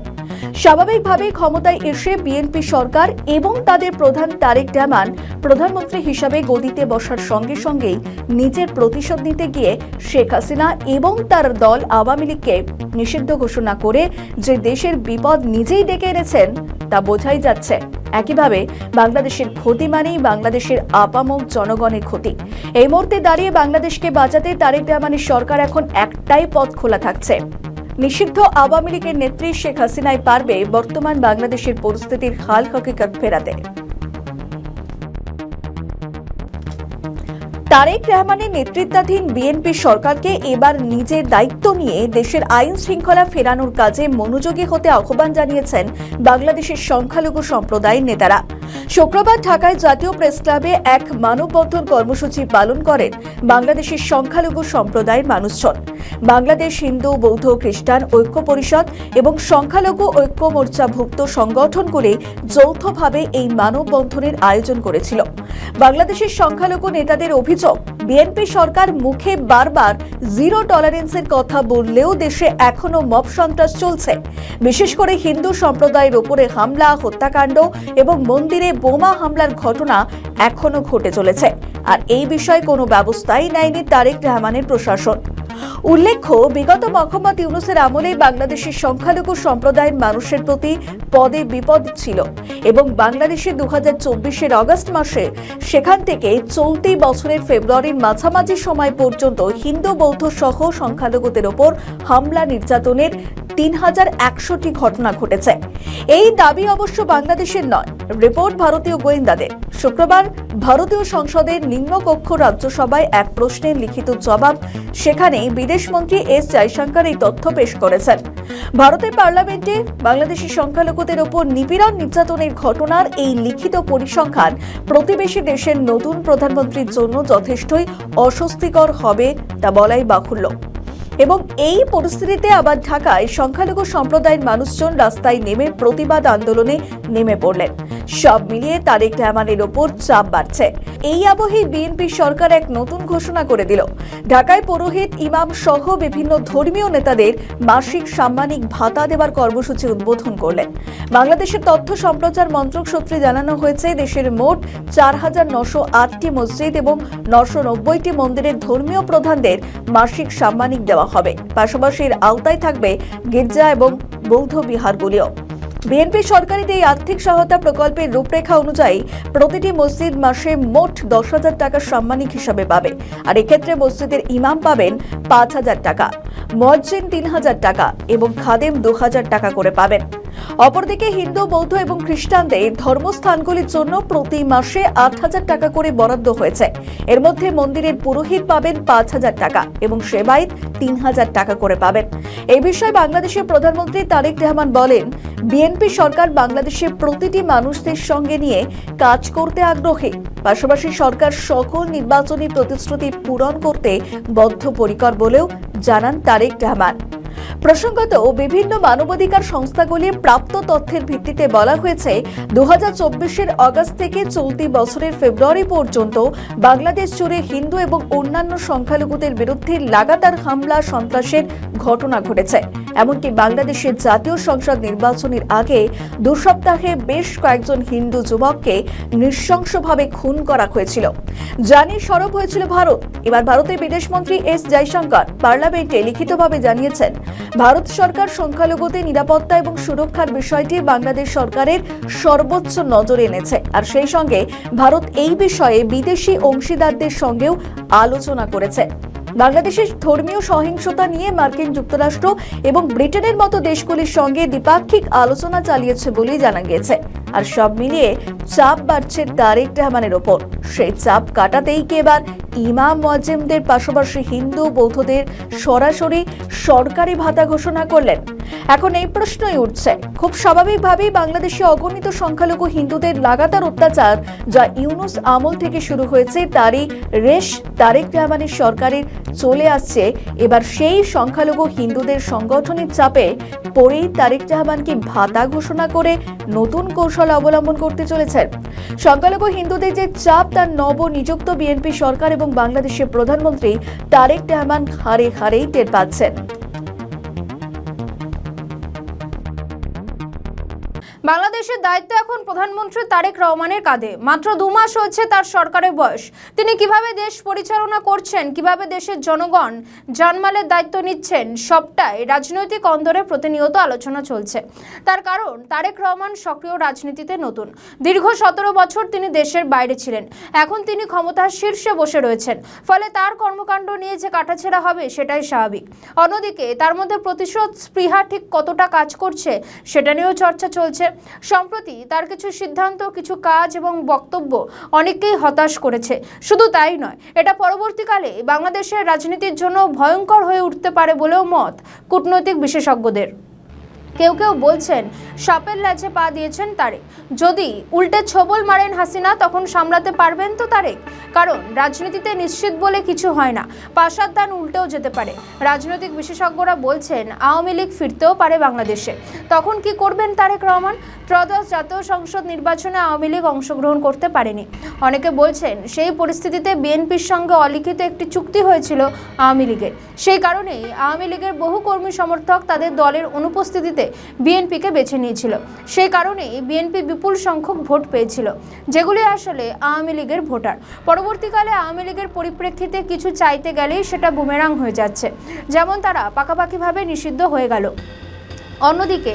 স্বাভাবিকভাবেই ক্ষমতায় এসে বিএনপি সরকার এবং তাদের প্রধান তারেক রহমান প্রধানমন্ত্রী হিসাবে গদিতে বসার সঙ্গে সঙ্গেই নিজের প্রতিশোধ নিতে গিয়ে শেখ হাসিনা এবং তার দল আওয়ামী লীগকে নিষিদ্ধ ঘোষণা করে যে দেশের বিপদ নিজেই ডেকে এনেছেন তা বোঝাই যাচ্ছে। একইভাবে বাংলাদেশের ক্ষতি মানেই বাংলাদেশের আপামর জনগণের ক্ষতি। এই মুহূর্তে দাঁড়িয়ে বাংলাদেশকে বাঁচাতে তারেক রহমানের সরকার এখন একটাই পথ খোলা থাকছে। নিষিদ্ধ আওয়ামী লীগের নেত্রী শেখ হাসিনাই পারবে বর্তমান বাংলাদেশের পরিস্থিতির হাল হকিকত ফেরাতে। তারেক রহমানের নেতৃত্বাধীন বিএনপি সরকারকে এবার নিজের দায়িত্ব নিয়ে দেশের আইন শৃঙ্খলা ফেরানোর কাজে মনোযোগী হতে আহ্বান জানিয়েছেন বাংলাদেশের সংখ্যালঘু সম্প্রদায়ের নেতারা। শুক্রবার ঢাকায় জাতীয় প্রেস ক্লাবে এক মানববন্ধন কর্মসূচি পালন করেন বাংলাদেশের সংখ্যালঘু সম্প্রদায়ের মানুষজন। বাংলাদেশ হিন্দু, বৌদ্ধ, খ্রিস্টান ঐক্য পরিষদ এবং সংখ্যালঘু ঐক্য মোর্চাভুক্ত সংগঠনগুলি যৌথভাবে এই মানববন্ধনের আয়োজন করেছিল। বাংলাদেশের সংখ্যালঘু নেতাদের অভিযোগ, বিএনপি সরকার মুখে বারবার জিরো টলারেন্সের কথা বললেও দেশে এখনো মব সন্ত্রাস চলছে। বিশেষ করে হিন্দু সম্প্রদায়ের উপরে হামলা, হত্যাকাণ্ড এবং মন্দিরে বোমা হামলার ঘটনা এখনো ঘটে চলেছে। আর এই বিষয়ে কোনো ব্যবস্থাই নেয়নি তারেক রহমানের প্রশাসন। উল্লেখ্য, বিগত মোহাম্মদ ইউনূসের আমলেই বাংলাদেশের সংখ্যালঘু সম্প্রদায়ের মানুষের প্রতি পদে বিপদ ছিল এবং বাংলাদেশে 2024 অগস্ট মাসে সেখান থেকে চলতি বছরের ফেব্রুয়ারির মাঝামাঝি সময় পর্যন্ত হিন্দু, বৌদ্ধ সহ সংখ্যালঘুদের ওপর হামলা, নির্যাতনের 3100টি ঘটনা ঘটেছে। এই দাবি অবশ্য বাংলাদেশের নয়, রিপোর্ট ভারতীয় গোয়েন্দাদের। শুক্রবার ভারতীয় সংসদের নিম্নকক্ষ রাজ্যসভায় এক প্রশ্নের লিখিত জবাব সেখানে বিদেশমন্ত্রী এস জয়শঙ্কর এই তথ্য পেশ করেছেন। ভারতের পার্লামেন্টে বাংলাদেশি সংখ্যালঘুদের ওপর নিপীড়ন নির্যাতনের ঘটনার এই লিখিত পরিসংখ্যান প্রতিবেশী দেশের নতুন প্রধানমন্ত্রীর জন্য যথেষ্টই অস্বস্তিকর হবে তা বলাই বাহুল্য। এবং এই পরিস্থিতিতে আবার ঢাকায় সংখ্যালঘু সম্প্রদায়ের মানুষজন রাস্তায় নেমে প্রতিবাদ আন্দোলনে নেমে পড়লেন। সব মিলিয়ে তারেক রহমানের ওপর চাপ বাড়ছে। এই আবহে বিএনপি সরকার এক নতুন ঘোষণা করে দিল। ঢাকায় পুরোহিত, ইমাম সহ বিভিন্ন ধর্মীয় নেতাদের মাসিক সাম্মানিক ভাতা দেওয়ার কর্মসূচি উদ্বোধন করলেন। বাংলাদেশের তথ্য সম্প্রচার মন্ত্রক সূত্রে জানানো হয়েছে, দেশের মোট 4,908টি মসজিদ এবং 990টি মন্দিরের ধর্মীয় প্রধানদের মাসিক সাম্মানিক দেওয়া হবে। পাশাপাশি এর আওতায় থাকবে গির্জা এবং বৌদ্ধ বিহারগুলিও। বিএনপি সরকারের এই আর্থিক সহায়তা প্রকল্পের রূপরেখা অনুযায়ী প্রতিটি মসজিদ মাসে মোট 10,000 টাকা সাম্মানিক হিসাবে পাবে। আর এক্ষেত্রে মসজিদের ইমাম পাবেন 5,000 টাকা, মুয়াজ্জিন 3,000 টাকা এবং খাদেম 2,000 টাকা করে পাবেন। অপরদিকে হিন্দু, বৌদ্ধ এবং খ্রিস্টানদের ধর্মস্থানগুলির জন্য প্রতি মাসে 8,000 টাকা করে বরাদ্দ হয়েছে। এর মধ্যে মন্দিরের পুরোহিত পাবেন 5,000 টাকা এবং সেবায়েত 3,000 টাকা করে পাবেন। এই বিষয়ে বাংলাদেশের প্রধানমন্ত্রী তারেক রহমান বলেন, বিএনপি সরকার বাংলাদেশের প্রতিটি মানুষদের সঙ্গে নিয়ে কাজ করতে আগ্রহী। পাশাপাশি সরকার সকল নির্বাচনী প্রতিশ্রুতি পূরণ করতে বদ্ধপরিকর বলেও জানান তারেক রহমান। প্রসঙ্গত, বিভিন্ন মানবাধিকার সংস্থাগুলির প্রাপ্ত তথ্যের ভিত্তিতে বলা হয়েছে, 2024-এর আগস্ট থেকে চলতি বছরের ফেব্রুয়ারি পর্যন্ত বাংলাদেশ জুড়ে হিন্দু এবং অন্যান্য সংখ্যালঘুদের বিরুদ্ধে লাগাতার হামলা, সন্ত্রাসের ঘটনা ঘটেছে। এমনকি বাংলাদেশের জাতীয় সংসদ নির্বাচনের আগে 2 সপ্তাহে বেশ কয়েকজন হিন্দু যুবককে নৃশংসভাবে খুন করা হয়েছিল। জানি সরব হয়েছিল ভারত। এবার ভারতের বিদেশমন্ত্রী এস জয়শঙ্কর পার্লামেন্টে লিখিতভাবে জানিয়েছেন, ভারত সরকার সংখ্যালঘুদের নিরাপত্তা এবং সুরক্ষার বিষয়টি বাংলাদেশ সরকারের সর্বোচ্চ নজরে এনেছে। আর সেই সঙ্গে ভারত এই বিষয়ে বিদেশি অংশীদারদের সঙ্গেও আলোচনা করেছে। বাংলাদেশের ধর্মীয় সহিংসতা নিয়ে মার্কিন যুক্তরাষ্ট্র এবং ব্রিটেনের মতো দেশগুলির সঙ্গে দ্বিপাক্ষিক আলোচনা চালিয়েছে বলেই জানা গিয়েছে। আর সব মিলিয়ে চাপ বাড়ছে তারেক রহমানের ওপর। সেই চাপ কাটাতেই কি এবার ইমাম, মুয়াজ্জিনদের পাশাপাশি হিন্দু, বৌদ্ধদের সরাসরি সরকারি ভাতা ঘোষণা করলেন? এখন এই প্রশ্নই উঠছে। খুব স্বাভাবিকভাবেই বাংলাদেশে অগণিত সংখ্যালঘু হিন্দুদের লাগাতার অত্যাচার, যা ইউনূস আমল থেকে শুরু হয়েছে, তারই রেশ তারেক রহমানের সরকারের চলে আসছে। এবার সেই সংখ্যালঘু হিন্দুদের সংগঠনের চাপে পরেই তারেক রহমানকে ভাতা ঘোষণা করে নতুন কৌশল অবলম্বন করতে চলেছেন। সংখ্যালঘু হিন্দুদের যে চাপ, তার নবনিযুক্ত বিএনপি সরকার এবং বাংলাদেশের প্রধানমন্ত্রী তারেক রহমান হারে হারেই টের পাচ্ছেন। বাংলাদেশের দায়িত্ব এখন প্রধানমন্ত্রী তারেক রহমানের কাঁধে। মাত্র 2 মাস হয়েছে তার সরকারের বয়স। তিনি কিভাবে দেশ পরিচালনা করছেন, কিভাবে দেশের জনগণ জানমালের দায়িত্ব নিচ্ছেন, সবটাই রাজনৈতিক অন্দরে প্রতিনিয়ত আলোচনা চলছে। তার কারণ, তারেক রহমান সক্রিয় রাজনীতিতে নতুন। দীর্ঘ 17 বছর তিনি দেশের বাইরে ছিলেন। এখন তিনি ক্ষমতার শীর্ষে বসে রয়েছেন। ফলে তার কর্মকাণ্ড নিয়ে যে কাটাছেঁড়া হবে সেটাই স্বাভাবিক। অন্যদিকে তার মধ্যে প্রতিশোধ স্পৃহা ঠিক কতটা কাজ করছে সেটা নিয়েও চর্চা চলছে। সম্প্রতি তার কিছু সিদ্ধান্ত, কিছু কাজ এবং বক্তব্য অনেককেই হতাশ করেছে। শুধু তাই নয়, এটা পরবর্তীকালে বাংলাদেশের রাজনীতির জন্য ভয়ঙ্কর হয়ে উঠতে পারে বলেও মত কূটনৈতিক বিশেষজ্ঞদের। কেউ কেউ বলছেন, সাপের ল্যাজে পা দিয়েছেন তারেক। যদি উল্টে ছবল মারেন হাসিনা, তখন সামলাতে পারবেন তো তারেক? কারণ রাজনীতিতে নিশ্চিত বলে কিছু হয় না, পাশার দান উল্টেও যেতে পারে। রাজনৈতিক বিশেষজ্ঞরা বলছেন, আওয়ামী লীগ ফিরতেও পারে বাংলাদেশে। তখন কি করবেন তারেক রহমান? ত্রয়োদশ জাতীয় সংসদ নির্বাচনে আওয়ামী লীগ অংশগ্রহণ করতে পারেনি। অনেকে বলছেন, সেই পরিস্থিতিতে বিএনপির সঙ্গে অলিখিত একটি চুক্তি হয়েছিল আওয়ামী লীগের। সেই কারণেই আওয়ামী লীগের বহু কর্মী সমর্থক তাদের দলের অনুপস্থিতিতে বিএনপিকে বেছে নিয়েছিল। সেই কারণেই বিএনপি বিপুল সংখ্যক ভোট পেয়েছিল, যেগুলি আসলে আওয়ামী লীগের ভোটার। পরবর্তীকালে আওয়ামী লীগের পরিপ্রেক্ষিতে কিছু চাইতে গেলেই সেটা বুমেরাং হয়ে যাচ্ছে। যেমন তারা পাকাপাকিভাবে নিষিদ্ধ হয়ে গেল। অন্যদিকে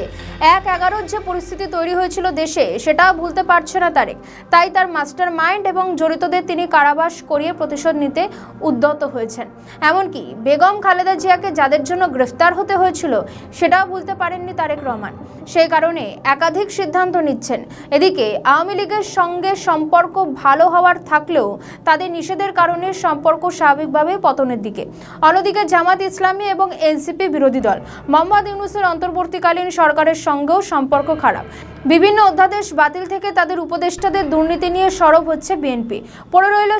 1/11 যে পরিস্থিতি তৈরি হয়েছিল দেশে সেটাও ভুলতে পারছে না তারেক। তাই তার মাস্টার মাইন্ড এবং জড়িতদের তিনি কারাবাস করিয়ে প্রতিশোধ নিতে উদ্যত হয়েছেন। এমনকি বেগম খালেদা জিয়াকে যাদের জন্য গ্রেফতার হতে হয়েছিল সেটাও ভুলতে পারেননি তারেক রহমান। সেই কারণে একাধিক সিদ্ধান্ত নিচ্ছেন। এদিকে আওয়ামী লীগের সঙ্গে সম্পর্ক ভালো হওয়ার থাকলেও তাদের নিষেধের কারণে সম্পর্ক স্বাভাবিকভাবে পতনের দিকে। অন্যদিকে জামাত ইসলামী এবং এনসিপি বিরোধী দল মোহাম্মদ ইউনূসের অন্তর্বর্তীকালীন সরকারের সঙ্গেও সম্পর্ক খারাপ। বিভিন্ন অধ্যাদেশ বাতিল থেকে তাদের উপদেষ্টাদের দুর্নীতি নিয়ে সরব হচ্ছে বিএনপি। পড়ে রইল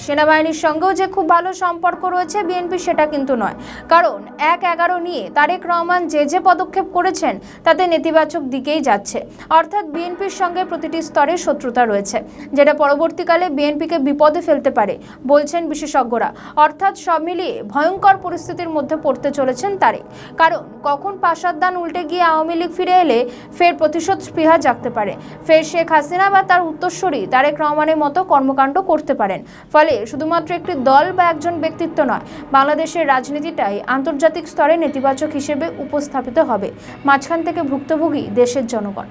সেনাবাহিনীর সঙ্গেও যে খুব ভালো সম্পর্ক রয়েছে বিএনপি সেটা কিন্তু নয়, কারণ 1/11 নিয়ে তারেক রহমান যে পদক্ষেপ করেছেন তাতে নেতিবাচক দিকেই যাচ্ছে। অর্থাৎ বিএনপির সঙ্গে প্রতিটি স্তরে শত্রুতা রয়েছে, যেটা পরবর্তীকালে বিএনপিকে বিপদে ফেলতে পারে বলছেন বিশেষজ্ঞরা। অর্থাৎ সব মিলিয়ে ভয়ঙ্কর পরিস্থিতির মধ্যে পড়তে চলেছেন তারেক, কারণ কখন পাশার দান উল্টে গিয়ে আওয়ামী লীগ ফিরে এলে ফের প্রতিশোধ স্পৃহা জাগতে পারে, ফের শেখ হাসিনা বা তার উত্তরসূরি তারেক রহমানের মতো কর্মকাণ্ড করতে পারেন। ফলে শুধুমাত্র একটি দল বা একজন ব্যক্তিত্ব নয়, বাংলাদেশের রাজনীতিটাই আন্তর্জাতিক স্তরে নেতিবাচক হিসেবে উপস্থাপিত হবে। মাঝখান থেকে ভুক্তভোগী দেশের জনগণ।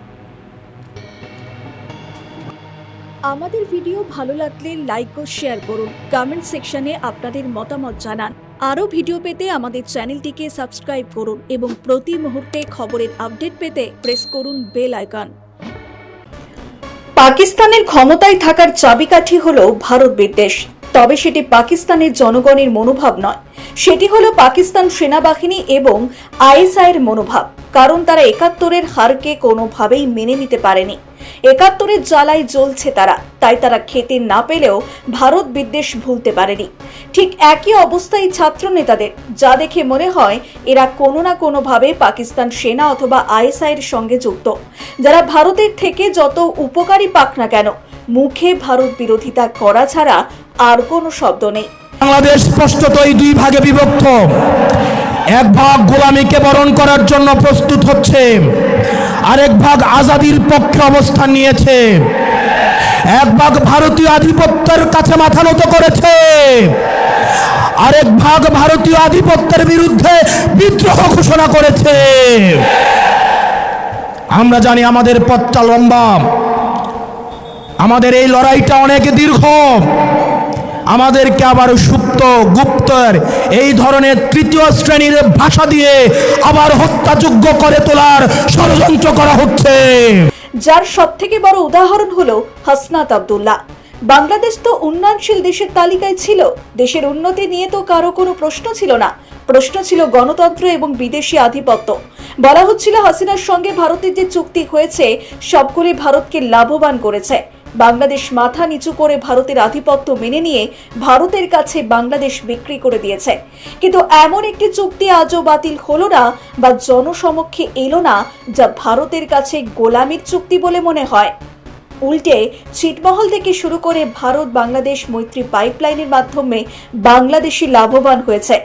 আমাদের ভিডিও ভালো লাগলে লাইক ও শেয়ার করুন, কমেন্ট সেকশনে আপনাদের মতামত জানান। আরও ভিডিও পেতে আমাদের চ্যানেলটিকে সাবস্ক্রাইব করুন এবং প্রতি মুহূর্তে খবরের আপডেট পেতে প্রেস করুন বেল আইকন। পাকিস্তানের ক্ষমতায় থাকার চাবিকাঠি হলো ভারত বিদ্বেষ, তবে সেটি পাকিস্তানের জনগণের মনোভাব নয়, সেটি হলো পাকিস্তান সেনাবাহিনী এবং আইএসআইয়ের মনোভাব। কারণ তারা 71-এর হারকে কোনোভাবেই মেনে নিতে পারেনি। 71-এর জ্বালায় জ্বলছে তারা, তাই তারা খেতে না পেলেও ভারত বিদ্বেষ ভুলতে পারেনি। ঠিক একই অবস্থায় ছাত্র নেতাদের, যা দেখে মনে হয় এরা কোনো না কোনোভাবে পাকিস্তান সেনা অথবা আইএসআইয়ের সঙ্গে যুক্ত। যারা ভারতের থেকে যত উপকারী পাক না কেন, মুখে ভারত বিরোধিতা করা ছাড়া আর কোনো শব্দ নেই। বাংলাদেশ স্পষ্টতই দুই ভাগে বিভক্ত। এক ভাগ গোলামীকে বরণ করার জন্য প্রস্তুত হচ্ছে, আরেক ভাগ আজাদির পক্ষে অবস্থান নিয়েছে। এক ভাগ ভারতীয় আধিপত্যের কাছে মাথা নত করেছে, আরেক ভাগ ভারতীয় আধিপত্যের বিরুদ্ধে বিদ্রোহ ঘোষণা করেছে। আমরা জানি আমাদের পথটা লম্বা, আমাদের এই লড়াইটা অনেক দীর্ঘ। আমাদেরকে আবার সুপ্ত গুপ্তর এই ধরনের তৃতীয় শ্রেণীর ভাষা দিয়ে আবার হত্যাযোগ্য করে তোলার ষড়যন্ত্র করা হচ্ছে, যার সবথেকে বড় উদাহরণ হলো হাসনাত আব্দুল্লাহ। বাংলাদেশ তো উন্নয়নশীল দেশের তালিকায় ছিল, দেশের উন্নতি নিয়ে তো কারো কোনো প্রশ্ন ছিল না, প্রশ্ন ছিল গণতন্ত্র এবং বিদেশি আধিপত্য। বলা হচ্ছিল হাসিনার সঙ্গে ভারতের যে চুক্তি হয়েছে সবগুলি ভারতকে লাভবান করেছে। বাংলাদেশ মাথা নিচু করে ভারতের আধিপত্য মেনে নিয়ে ভারতের কাছে বাংলাদেশ বিক্রি করে দিয়েছে। কিন্তু এমন একটি চুক্তি আজও বাতিল হলো না বা জনসমক্ষে এলো না যা ভারতের কাছে গোলামির চুক্তি বলে মনে হয়। উল্টে ছিটমহল থেকে শুরু করে ভারত বাংলাদেশ মৈত্রী পাইপলাইনের মাধ্যমে বাংলাদেশি লাভবান হয়েছে।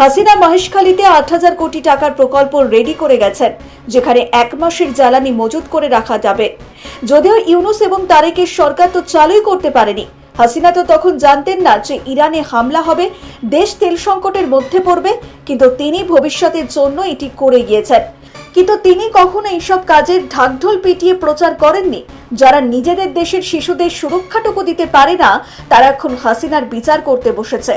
হাসিনা মহেশখালীতে 8,000 কোটি টাকার প্রকল্প রেডি করে গেছেন, যেখানে 1 মাসের জ্বালানি মজুত করে রাখা যাবে। যদিও ইউনূস এবং তারেকের সরকার তো চালুই করতে পারেনি। হাসিনা তো তখন জানতেন না যে ইরানে হামলা হবে, দেশ তেল সংকটের মধ্যে পড়বে, কিন্তু তিনি ভবিষ্যতের জন্য এটি করে গিয়েছেন। কিন্তু তিনি কখনো এইসব কাজের ঢাকঢোল পিটিয়ে প্রচার করেননি। যারা নিজেদের দেশের শিশুদের সুরক্ষাটুকু দিতে পারে না, তারা এখন হাসিনার বিচার করতে বসেছে।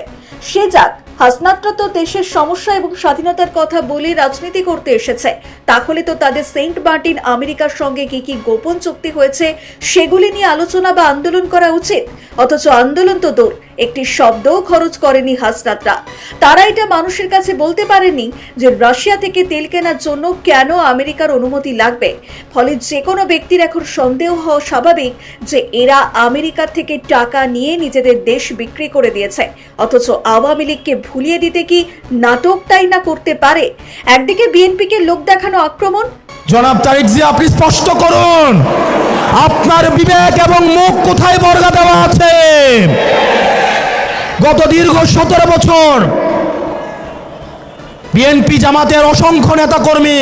সে যাক, হাসনাতরা তো দেশের সমস্যা এবং স্বাধীনতার কথা বলে রাজনীতি করতে এসেছে, তাহলে তো তাদের সেন্ট মার্টিন আমেরিকার সঙ্গে কি কি গোপন চুক্তি হয়েছে সেগুলি নিয়ে আলোচনা বা আন্দোলন করা উচিত। অথচ আন্দোলন তো দূর, একটি শব্দও খরচ করেনি হাসনাতরা। তারা এটা মানুষের কাছে বলতে পারেনি যে রাশিয়া থেকে তেল কেনার জন্য কেন আমেরিকার অনুমতি লাগবে। ফলে যে কোনো ব্যক্তির এখন সন্দেহ হওয়া স্বাভাবিক যে এরা আমেরিকার থেকে টাকা নিয়ে নিজেদের দেশ বিক্রি করে দিয়েছে। অথচ আওয়ামী লীগকে ভুলিয়ে দিতে কি নাটকটাই না করতে পারে। একদিকে বিএনপিকে লোক দেখানো আক্রমণ। জনাব তারেক জিয়া, আপনি স্পষ্ট করুন আপনার বিবেক এবং মুখ কোথায় বর্গা দেওয়া আছে। গত দীর্ঘ 17 বছর বিএনপি জামাতের অসংখ্য নেতাকর্মী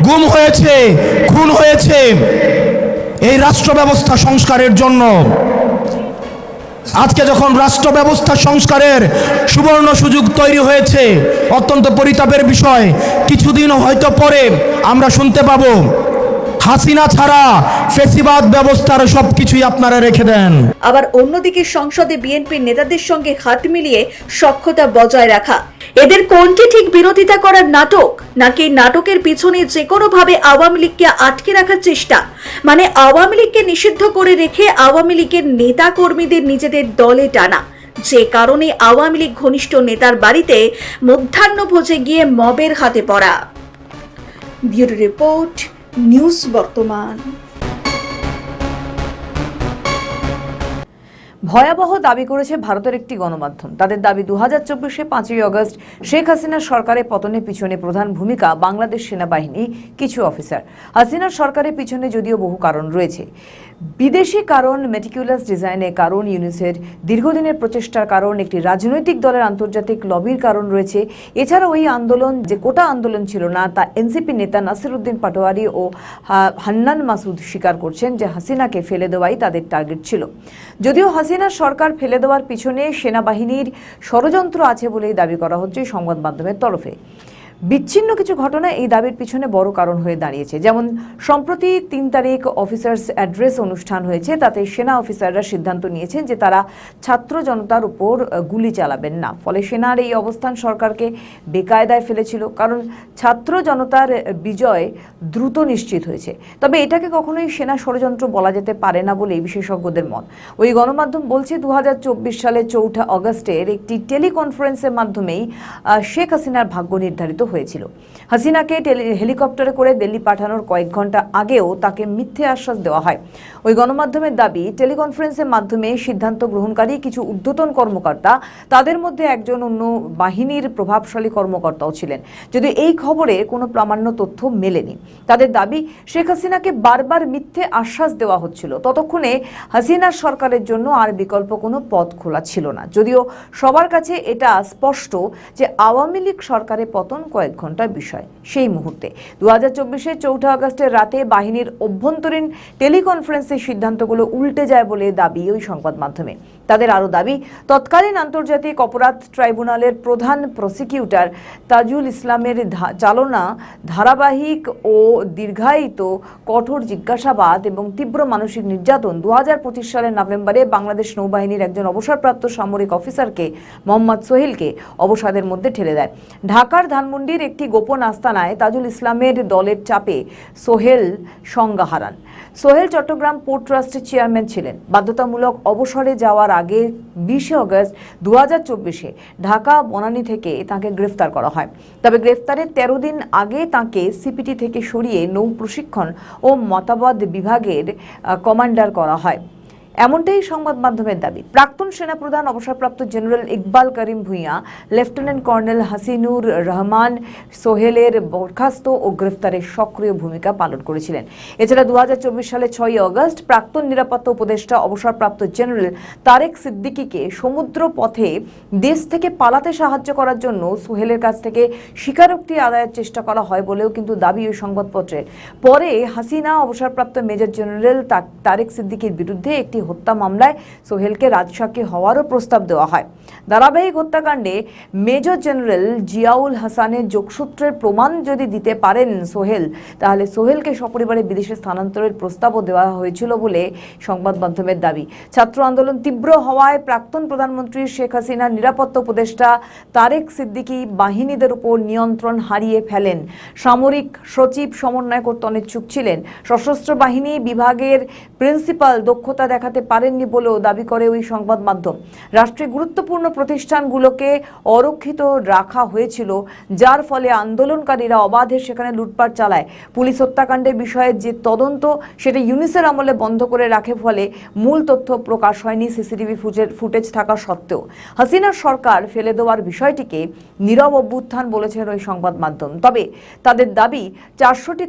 গুম হয়েছে, খুন হয়েছে এই রাষ্ট্র ব্যবস্থা সংস্কারের জন্য। আজকে যখন রাষ্ট্র ব্যবস্থা সংস্কারের সুবর্ণ সুযোগ তৈরি হয়েছে, অত্যন্ত পরিতাপের বিষয়, কিছুদিন হয়তো পরে আমরা শুনতে পাবো হাসিনা ছাড়া ফেসিবাদ ব্যবস্থার সবকিছুই আপনারা রেখে দেন। আবার অন্যদিকে সংসদে বিএনপির নেতাদের সঙ্গে হাত মিলিয়ে সখ্যতা বজায় রাখা, এদের কোনটি ঠিক বিরোধিতা করার নাটক, নাকি নাটকের পিছনে যে কোনো ভাবে আওয়ামী লীগকে আটকে রাখার চেষ্টা, মানে আওয়ামী লীগকে নিষিদ্ধ করে রেখে আওয়ামী লীগের নেতা কর্মীদের নিজেদের দলে টানা, যে কারণে আওয়ামী লীগ ঘনিষ্ঠ নেতার বাড়িতে মধ্যাহ্নভোজে গিয়ে মবের হাতে পড়া। ব্যুরো রিপোর্ট, নিউজ বর্তমান। ভয়াবহ দাবি করেছে ভারতের একটি গণমাধ্যম। তাদের দাবি 2024-এ 5ই আগস্ট শেখ হাসিনার সরকারের পতনের পিছনে প্রধান ভূমিকা বাংলাদেশ সেনাবাহিনী কিছু অফিসার। হাসিনার সরকারের পিছনে যদিও বহু কারণ রয়েছে, বিদেশি কারণ, মেটিকুলাস ডিজাইনের কারণ, ইউনিসের দীর্ঘদিনের প্রচেষ্টার কারণ, একটি রাজনৈতিক দলের আন্তর্জাতিক লবির কারণ রয়েছে। এছাড়াও এই আন্দোলন যে কোটা আন্দোলন ছিল না, তা এনসিপি নেতা নাসিরউদ্দিন পাটোয়ারি ও হান্নান মাসুদ স্বীকার করছেন যে হাসিনাকে ফেলে দেওয়াই তাদের টার্গেট ছিল। যদিও হাসিনার সরকার ফেলে দেওয়ার পিছনে সেনাবাহিনীর ষড়যন্ত্র আছে বলেই দাবি করা হচ্ছে সংবাদ মাধ্যমের তরফে। বিচ্ছিন্ন কিছু ঘটনা এই দাবির পিছনে বড় কারণ হয়ে দাঁড়িয়েছে। যেমন সম্প্রতি 3 তারিখ অফিসার্স অ্যাড্রেস অনুষ্ঠান হয়েছে, তাতে সেনা অফিসাররা সিদ্ধান্ত নিয়েছেন যে তারা ছাত্র জনতার উপর গুলি চালাবেন না। ফলে সেনার এই অবস্থান সরকারকে বেকায়দায় ফেলেছিল, কারণ ছাত্র জনতার বিজয় দ্রুত নিশ্চিত হয়েছে। তবে এটাকে কখনোই সেনা ষড়যন্ত্র বলা যেতে পারে না বলেই বিশেষজ্ঞদের মত। ওই গণমাধ্যম বলছে 2024 সালে 4 আগস্টের একটি টেলিকনফারেন্সের মাধ্যমেই শেখ হাসিনার ভাগ্য নির্ধারিত হয়েছিল। হাসিনাকে হেলিকপ্টারে করে দিল্লি পাঠানোর কয়েক ঘন্টা আগেও তাকে মিথ্যে আশ্বাস দেওয়া হয়। ওই গণমাধ্যমের দাবি, টেলিকনফারেন্সের মাধ্যমে সিদ্ধান্ত গ্রহণকারী কিছু ঊর্ধ্বতন কর্মকর্তা, তাদের মধ্যে একজন অন্য বাহিনীর প্রভাবশালী কর্মকর্তাও ছিলেন। যদি এই খবরে কোনো প্রামাণ্য তথ্য মেলেনি। তাদের দাবি, শেখ হাসিনাকে বারবার মিথ্যে আশ্বাস দেওয়া হচ্ছিল। ততক্ষণে হাসিনার সরকারের জন্য আর বিকল্প কোনো পথ খোলা ছিল না। যদিও সবার কাছে এটা স্পষ্ট যে আওয়ামী লীগ সরকারের পতন কয়েক ঘন্টার বিষয়। সেই মুহূর্তে 2024-এর 4 আগস্টের রাতে বাহিনীর অভ্যন্তরীণ টেলিকনফারেন্সের সিদ্ধান্তগুলো উল্টে যায় বলে দাবি ওই সংবাদ মাধ্যমে। তাদের আরও দাবি, তৎকালীন আন্তর্জাতিক অপরাধ ট্রাইব্যুনালের প্রধান প্রসিকিউটর তাজুল ইসলামের চালনা ধারাবাহিক ও দীর্ঘায়িত কঠোর জিজ্ঞাসাবাদ এবং তীব্র মানসিক নির্যাতন 2025 সালের নভেম্বরে বাংলাদেশ নৌবাহিনীর একজন অবসরপ্রাপ্ত সামরিক অফিসারকে, মোহাম্মদ সোহেলকে অবসাদের মধ্যে ঠেলে দেয়। ঢাকার ধানমন্ডির একটি গোপন আস্তানায় তাজুল ইসলামের দলের চাপে সোহেল সংজ্ঞা হারান। সোহেল চট্টগ্রাম পোর্ট ট্রাস্টের চেয়ারম্যান ছিলেন। বাধ্যতামূলক অবসরে যাওয়ার আগে 20 আগস্ট 2024-এ ঢাকা বনানী থেকে তাকে গ্রেফতার করা হয়। তবে গ্রেফতারের 13 দিন আগে তাকে সিপিটি থেকে সরিয়ে নৌ প্রশিক্ষণ ও মতামত বিভাগের কমান্ডার করা হয়। এমনটাই সংবাদ মাধ্যমের দাবি। প্রাক্তন সেনাপ্রধান অবসরপ্রাপ্ত জেনারেল ইকবাল করিম ভূঁইয়া, লেফটেন্যান্ট কর্নেল হাসিনুর রহমান সোহেলের বরখাস্ত ও গ্রেফতারে সক্রিয় ভূমিকা পালন করেছিলেন। এছাড়া 2024 সালে 6 আগস্ট প্রাক্তন নিরাপত্তা উপদেষ্টা অবসরপ্রাপ্ত জেনারেল তারেক সিদ্দিকীকে সমুদ্র পথে দেশ থেকে পালাতে সাহায্য করার জন্য সোহেলের কাছ থেকে স্বীকারোক্তি আদায়ের চেষ্টা করা হয় বলেও কিন্তু দাবি ওই সংবাদপত্রে। পরে হাসিনা অবসরপ্রাপ্ত মেজর জেনারেল তারেক সিদ্দিকীর বিরুদ্ধে একটি হত্যা মামলায় সোহেলকে রাজসাক্ষী হওয়ারও প্রস্তাব দেওয়া হয়। ধারাবাহিক হত্যাকাণ্ডে মেজর জেনারেল জিয়াউল হাসানের যোগসূত্রের প্রমাণ যদি দিতে পারেন সোহেল, তাহলে সোহেলকে সপরিবারে বিদেশে স্থানান্তরের প্রস্তাবও দেওয়া হয়েছিল বলে সংবাদ মাধ্যমের দাবি। ছাত্র আন্দোলন তীব্র হওয়ায় প্রাক্তন প্রধানমন্ত্রী শেখ হাসিনার নিরাপত্তা উপদেষ্টা তারেক সিদ্দিকী বাহিনীদের উপর নিয়ন্ত্রণ হারিয়ে ফেলেন। সামরিক সচিব সমন্বয় করতে অনিচ্ছুক ছিলেন। সশস্ত্র বাহিনী বিভাগের প্রিন্সিপাল দক্ষতা দেখাতে পারেননি বলেও দাবি করে ওই সংবাদ মাধ্যম। রাষ্ট্রের গুরুত্বপূর্ণ প্রতিষ্ঠানগুলোকে অরক্ষিত রাখা হয়েছিল, যার ফলে আন্দোলনকারীরা অবাধে সেখানে লুটপাট চালায়। পুলিশ হত্যাকাণ্ডের বিষয়ে যে তদন্ত, সেটা ইউনিসের আমলে বন্ধ করে রাখে, ফলে মূল তথ্য প্রকাশ হয়নি সিসিটিভি ফুটেজ থাকা সত্ত্বেও। হাসিনার সরকার ফেলে দেওয়ার বিষয়টিকে নীরব অভ্যুত্থান বলেছেন ওই সংবাদ মাধ্যম। তবে তাদের দাবি, 400টি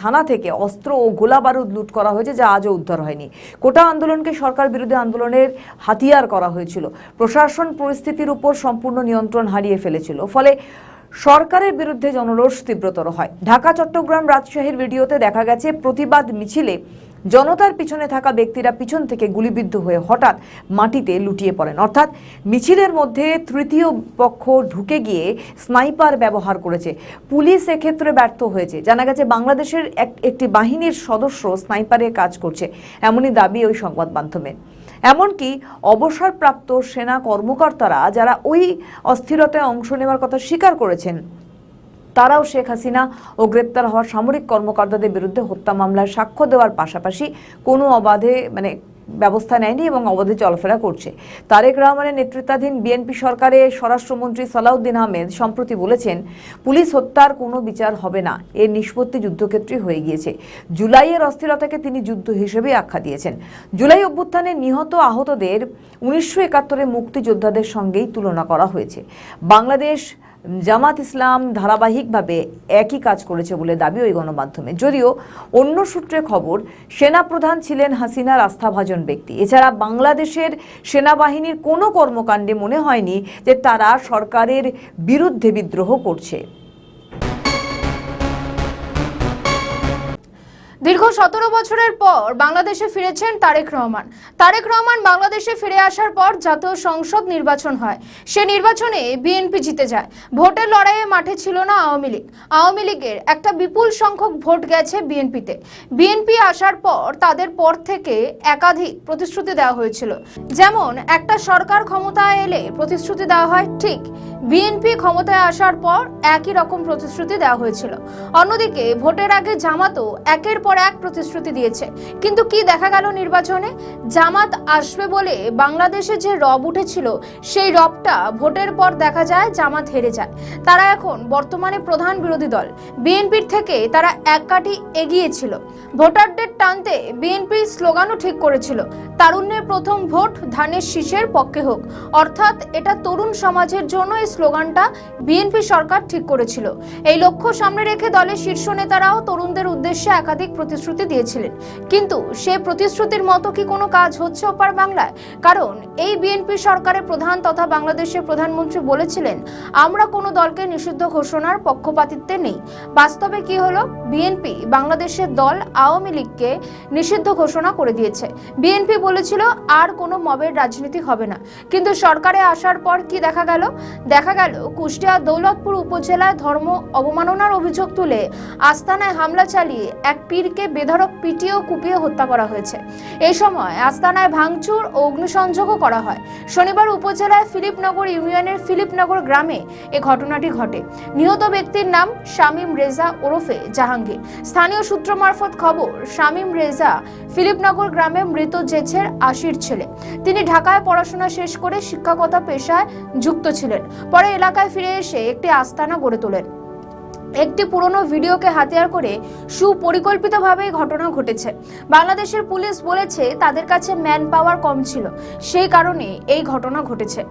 থানা থেকে অস্ত্র ও গোলা বারুদ লুট করা হয়েছে, যা আজও উদ্ধার হয়নি। কোটা আন্দোলনকে সরকার বিরোধী আন্দোলনের হাতিয়ার করা হয়েছিল। প্রশাসন পরিস্থিতির উপর সম্পূর্ণ নিয়ন্ত্রণ হারিয়ে ফেলেছিল, ফলে সরকারের বিরুদ্ধে জনরোষ তীব্রতর হয়। ঢাকা, চট্টগ্রাম, রাজশাহীর ভিডিওতে দেখা গেছে প্রতিবাদ মিছিলে জনতার পিছনে থাকা ব্যক্তিরা পিছন থেকে গুলিবিদ্ধ হয়ে হঠাৎ মাটিতে লুটিয়ে পড়েন। অর্থাৎ মিছিলের মধ্যে তৃতীয় পক্ষ ঢুকে গিয়ে স্নাইপার ব্যবহার করেছে। পুলিশ এক্ষেত্রে ব্যর্থ হয়েছে। জানা গেছে বাংলাদেশের একটি বাহিনীর সদস্য স্নাইপারে কাজ করছে, এমনই দাবি ওই সংবাদ মাধ্যমে। এমনকি অবসরপ্রাপ্ত সেনা কর্মকর্তারা যারা ওই অস্থিরতায় অংশ নেওয়ার কথা স্বীকার করেছেন, তারাও শেখ হাসিনা ও গ্রেপ্তার হওয়া সামরিক কর্মকর্তাদের বিরুদ্ধে হত্যা মামলার সাক্ষ্য দেওয়ার পাশাপাশি কোনো অবাধে ব্যবস্থা নেয়নি এবং অবাধে চলাফেরা করছে। তারেক রহমানের নেতৃত্বাধীন বিএনপি সরকারের স্বরাষ্ট্রমন্ত্রী সালাউদ্দিন আহমেদ সম্প্রতি বলেছেন, পুলিশ হত্যার কোনো বিচার হবে না, এর নিষ্পত্তি যুদ্ধক্ষেত্রে হয়ে গিয়েছে। জুলাইয়ের অস্থিরতাকে তিনি যুদ্ধ হিসেবে আখ্যা দিয়েছেন। জুলাই অভ্যুত্থানে নিহত আহতদের 1971 মুক্তিযোদ্ধাদের সঙ্গেই তুলনা করা হয়েছে। বাংলাদেশ জামাত ইসলাম ধারাবাহিকভাবে একই কাজ করেছে বলে দাবি ওই গণমাধ্যমে। যদিও অন্য সূত্রে খবর, সেনাপ্রধান ছিলেন হাসিনার আস্থাভাজন ব্যক্তি। এছাড়া বাংলাদেশের সেনাবাহিনীর কোনো কর্মকাণ্ডে মনে হয়নি যে তারা সরকারের বিরুদ্ধে বিদ্রোহ করছে। দীর্ঘ 17 বছরের পর বাংলাদেশে ফিরেছেন তারেক রহমান। তারেক রহমান বাংলাদেশে ফিরে আসার পর জাতীয় সংসদ নির্বাচন হয়। সে নির্বাচনে বিএনপি জিতে যায়। ভোটের লড়াইয়ে মাঠে ছিল না আওয়ামী লীগ। আওয়ামী লীগের একটা বিপুল সংখ্যক ভোট গেছে বিএনপিতে। বিএনপি আসার পর তাদের পর থেকে একাধিক প্রতিশ্রুতি দেওয়া হয়েছিল। যেমন একটা সরকার ক্ষমতায় এলে প্রতিশ্রুতি দেওয়া হয়, ঠিক বিএনপি ক্ষমতায় আসার পর একই রকম প্রতিশ্রুতি দেওয়া হয়েছিল। অন্যদিকে ভোটের আগে জামাতও একের পর এক প্রতিশ্রুতি দিয়েছে, কিন্তু কি দেখা গেল নির্বাচনে? জামাত আসবে বলে বাংলাদেশে যে রব উঠেছিল, সেই রবটা ভোটের পর দেখা যায় জামাত হেরে যায়। তারা এখন বর্তমানে প্রধান বিরোধী দল। বিএনপির থেকে তারা এক কাঠি এগিয়ে ছিল। ভোটারদের টানতে বিএনপি স্লোগানও ঠিক করেছিল, তারুণ্যের প্রথম ভোট ধানের শীষের পক্ষে হোক। অর্থাৎ এটা তরুণ সমাজের জন্য এই স্লোগানটা বিএনপি সরকার ঠিক করেছিল। এই লক্ষ্য সামনে রেখে দলের শীর্ষ নেতারাও তরুণদের উদ্দেশ্যে একাধিক প্রতিশ্রুতি দিয়েছিলেন। কিন্তু সেই প্রতিশ্রুতির মতো কি কোনো কাজ হচ্ছে ওপার বাংলায়? কারণ এই বিএনপি সরকারের প্রধান তথা বাংলাদেশের প্রধানমন্ত্রী বলেছিলেন, আমরা কোনো দলকে নিষিদ্ধ ঘোষণার পক্ষপাতিত্বে নেই। বাস্তবে কি হলো? বিএনপি বাংলাদেশের দল আওয়ামী লীগকে নিষিদ্ধ ঘোষণা করে দিয়েছে। বিএনপি বলেছিল আর কোনো মবের রাজনীতি হবে না, কিন্তু সরকারে আসার পর কি দেখা গেল? দেখা গেল কুষ্টিয়া দৌলতপুর উপজেলায় ধর্ম অবমাননার অভিযোগ তুলে আস্তানায় হামলা চালিয়ে এক পীরকে বেধড়ক পিটিয়ে ও কুপিয়ে হত্যা করা হয়েছে। এই সময় আস্তানায় ভাঙচুর ও অগ্নিসংযোগও করা হয়। শনিবার উপজেলায় ফিলিপনগর ইউনিয়নের ফিলিপনগর গ্রামে এ ঘটনাটি ঘটে। নিহত ব্যক্তির নাম শামীম রেজা ওরফে জাহাঙ্গীর। স্থানীয় সূত্র মারফত খবর, শামীম রেজা ফিলিপনগর গ্রামে মৃত জেছের আশির ছেলে। তিনি ঢাকায় পড়াশোনা শেষ করে শিক্ষকতা পেশায় যুক্ত ছিলেন। পরে এলাকায় ফিরে এসে একটি আস্তানা গড়ে তোলেন। একটি পুরনো ভিডিওকে হাতিয়ার করে সুপরিকল্পিতভাবে ঘটনা ঘটেছে। বাংলাদেশের পুলিশ বলেছে তাদের কাছে ম্যান পাওয়ার কম ছিল, সেই কারণে এই ঘটনা ঘটেছে।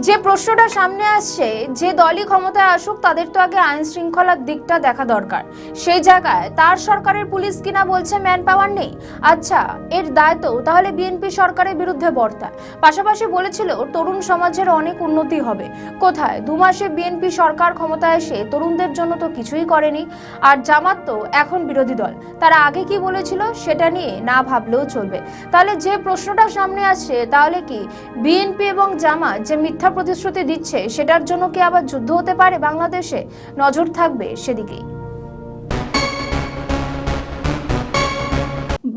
যে প্রশ্নটা সামনে আসছে, যে দলই ক্ষমতায় আসুক তাদের তো আগে আইন শৃঙ্খলার দিকটা দেখা দরকার। সেই জায়গায় তার সরকারের পুলিশ কিনা বলছে ম্যান পাওয়ার নেই। আচ্ছা, এর দায় তো তাহলে বিএনপি সরকারের বিরুদ্ধে বর্তায়। পাশাপাশি বলেছিল তরুণ সমাজের অনেক উন্নতি হবে। কোথায়? 2 মাসে বিএনপি সরকার ক্ষমতায় এসে তরুণদের জন্য তো কিছুই করেনি। আর জামাত তো এখন বিরোধী দল, তারা আগে কি বলেছিল সেটা নিয়ে না ভাবলেও চলবে। তাহলে যে প্রশ্নটা সামনে আসছে, তাহলে কি বিএনপি এবং জামাত যে মিথ্যা প্রতিশ্রুতি দিচ্ছে, সেটার জন্য কি আবার যুদ্ধ হতে পারে বাংলাদেশে? নজর থাকবে সেদিকেই।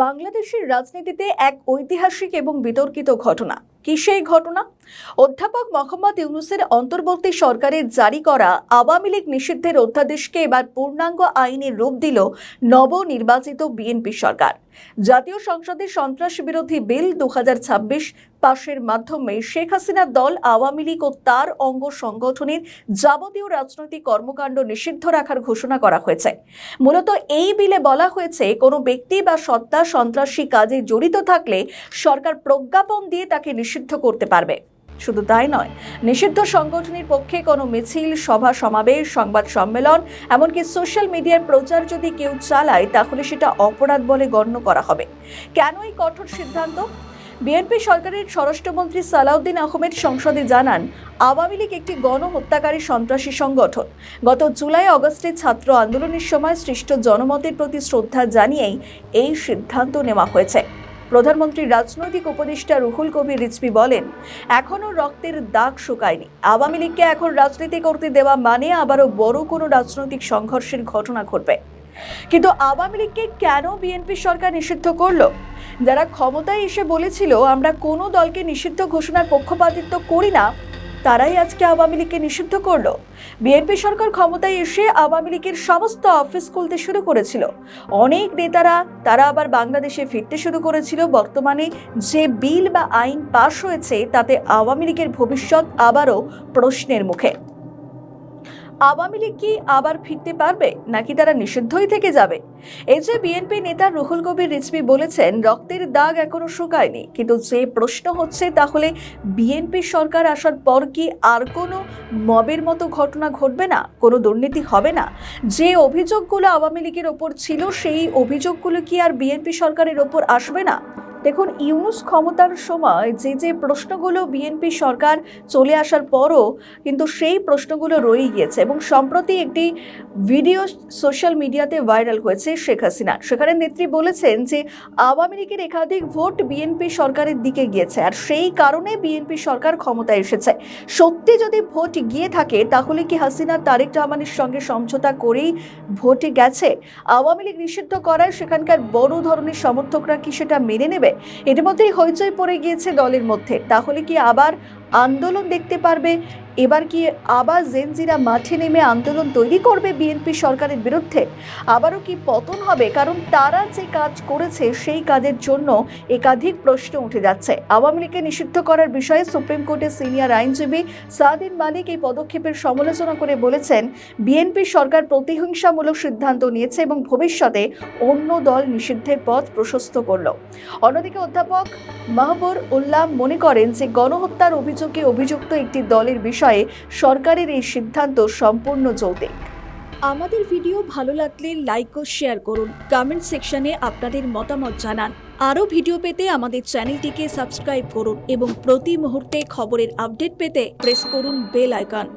বাংলাদেশের রাজনীতিতে এক ঐতিহাসিক এবং বিতর্কিত ঘটনা। কি সেই ঘটনা? অধ্যাপক মোহাম্মদ ইউনূসের অন্তর্বর্তী সরকারের জারি করা আওয়ামী লীগ নিষিদ্ধের অধ্যাদেশকে এবার পূর্ণাঙ্গ আইনের রূপ দিল নবনির্বাচিত বিএনপি সরকার। জাতীয় সংসদে সন্ত্রাস বিরোধী বিল 2026 পাশের মাধ্যমে শেখ হাসিনার দল আওয়ামী লীগ ও তার অঙ্গ সংগঠনের যাবতীয় রাজনৈতিক কর্মকাণ্ড নিষিদ্ধ রাখার ঘোষণা করা হয়েছে। মূলত এই বিলে বলা হয়েছে, কোনো ব্যক্তি বা সত্তা সন্ত্রাসী কাজে জড়িত থাকলে সরকার প্রজ্ঞাপন দিয়ে তাকে নিষিদ্ধ করতে পারবে। শুধু তাই নয়, নিষিদ্ধ সংগঠনের পক্ষে কোনো মিছিল, সভা সমাবেশ, সংবাদ সম্মেলন, এমনকি সোশ্যাল মিডিয়ার প্রচার যদি কেউ চালায়, তাহলে সেটা অপরাধ বলে গণ্য করা হবে। কেন এই কঠোর সিদ্ধান্ত? বিএনপি সরকারের স্বরাষ্ট্রমন্ত্রী সালাউদ্দিন আহমেদ সংসদে জানান, আওয়ামী লীগ একটি গণহত্যাকারী সন্ত্রাসী সংগঠন। গত জুলাই আগস্টে ছাত্র আন্দোলনের সময় সৃষ্ট জনমতের প্রতি শ্রদ্ধা জানিয়েই এই সিদ্ধান্ত নেওয়া হয়েছে। প্রধানমন্ত্রীর রাজনৈতিক উপদেষ্টা রুহুল কবির রিজভী বলেন, এখনও রক্তের দাগ শুকায়নি। আওয়ামী লীগকে এখন রাজনীতি করতে দেওয়া মানে আবারও বড় কোনো রাজনৈতিক সংঘর্ষের ঘটনা ঘটবে। কিন্তু আওয়ামী লীগকে কেন বিএনপি সরকার নিষিদ্ধ করলো? যারা ক্ষমতায় এসে বলেছিল আমরা কোনো দলকে নিষিদ্ধ ঘোষণার পক্ষপাতিত্ব করি না, তারাই আজকে আওয়ামী লীগকে নিষিদ্ধ করলো। বিএনপি সরকার ক্ষমতায় এসে আওয়ামী লীগের সমস্ত অফিস খুলতে শুরু করেছিল। অনেক নেতারা তারা আবার বাংলাদেশে ফিরতে শুরু করেছিল। বর্তমানে যে বিল বা আইন পাশ হয়েছে তাতে আওয়ামী লীগের ভবিষ্যৎ আবারও প্রশ্নের মুখে। আওয়ামী লীগ কি আবার ফিরতে পারবে নাকি তারা নিষিদ্ধই থেকে যাবে? এই যে বিএনপি নেতা রুহুল কবির রিজভী বলেছেন রক্তের দাগ এখনো শুকায়নি, কিন্তু যে প্রশ্ন হচ্ছে তাহলে বিএনপি সরকার আসার পর কি আর কোনো মবের মতো ঘটনা ঘটবে না? কোনো দুর্নীতি হবে না? যে অভিযোগগুলো আওয়ামী লীগের ওপর ছিল সেই অভিযোগগুলো কি আর বিএনপি সরকারের ওপর আসবে না? দেখুন, ইউনূস ক্ষমতার সময় যে প্রশ্নগুলো বিএনপি সরকার চলে আসার পরও কিন্তু সেই প্রশ্নগুলো রয়ে গিয়েছে এবং সম্প্রতি একটি ভিডিও সোশ্যাল মিডিয়াতে ভাইরাল হয়েছে শেখ হাসিনা। সেখানে নেত্রী বলেছেন যে আওয়ামী লীগের একাধিক ভোট বিএনপি সরকারের দিকে গিয়েছে আর সেই কারণে বিএনপি সরকার ক্ষমতায় এসেছে। সত্যি যদি ভোট গিয়ে থাকে তাহলে কি হাসিনা তারেক রহমানের সঙ্গে সমঝোতা করেই ভোটে গেছে? আওয়ামী লীগ নিষিদ্ধ করায় সেখানকার বড় ধরনের সমর্থকরা কি সেটা মেনে নেবে? এর মধ্যেই হইচই পড়ে গিয়েছে দলের মধ্যে। তাহলে কি আবার আন্দোলন দেখতে পারবে? এবার কি আবার জেনজিরা মাঠে নেমে আন্দোলন তৈরি করবে বিএনপি সরকারের বিরুদ্ধে? আবারও কি পতন হবে? কারণ তারা যে কাজ করেছে সেই কাজের জন্য একাধিক প্রশ্ন উঠে যাচ্ছে। আওয়ামী লীগকে নিষিদ্ধ করার বিষয়ে সুপ্রিম কোর্টের সিনিয়র আইনজীবী সাদিন মালিক এই পদক্ষেপের সমালোচনা করে বলেছেন, বিএনপি সরকার প্রতিহিংসামূলক সিদ্ধান্ত নিয়েছে এবং ভবিষ্যতে অন্য দল নিষিদ্ধের পথ প্রশস্ত করল। অন্যদিকে অধ্যাপক মাহবুর উল্লাহ মনে করেন যে গণহত্যার অভিযোগে অভিযুক্ত একটি দলের বিষয়ে সরকারের এই সিদ্ধান্ত সম্পূর্ণ যৌক্তিক। আমাদের ভিডিও ভালো লাগলে লাইক ও শেয়ার করুন, কমেন্ট সেকশনে আপনাদের মতামত জানান। আরও ভিডিও পেতে আমাদের চ্যানেলটিকে সাবস্ক্রাইব করুন এবং প্রতি মুহূর্তে খবরের আপডেট পেতে প্রেস করুন বেল আইকন।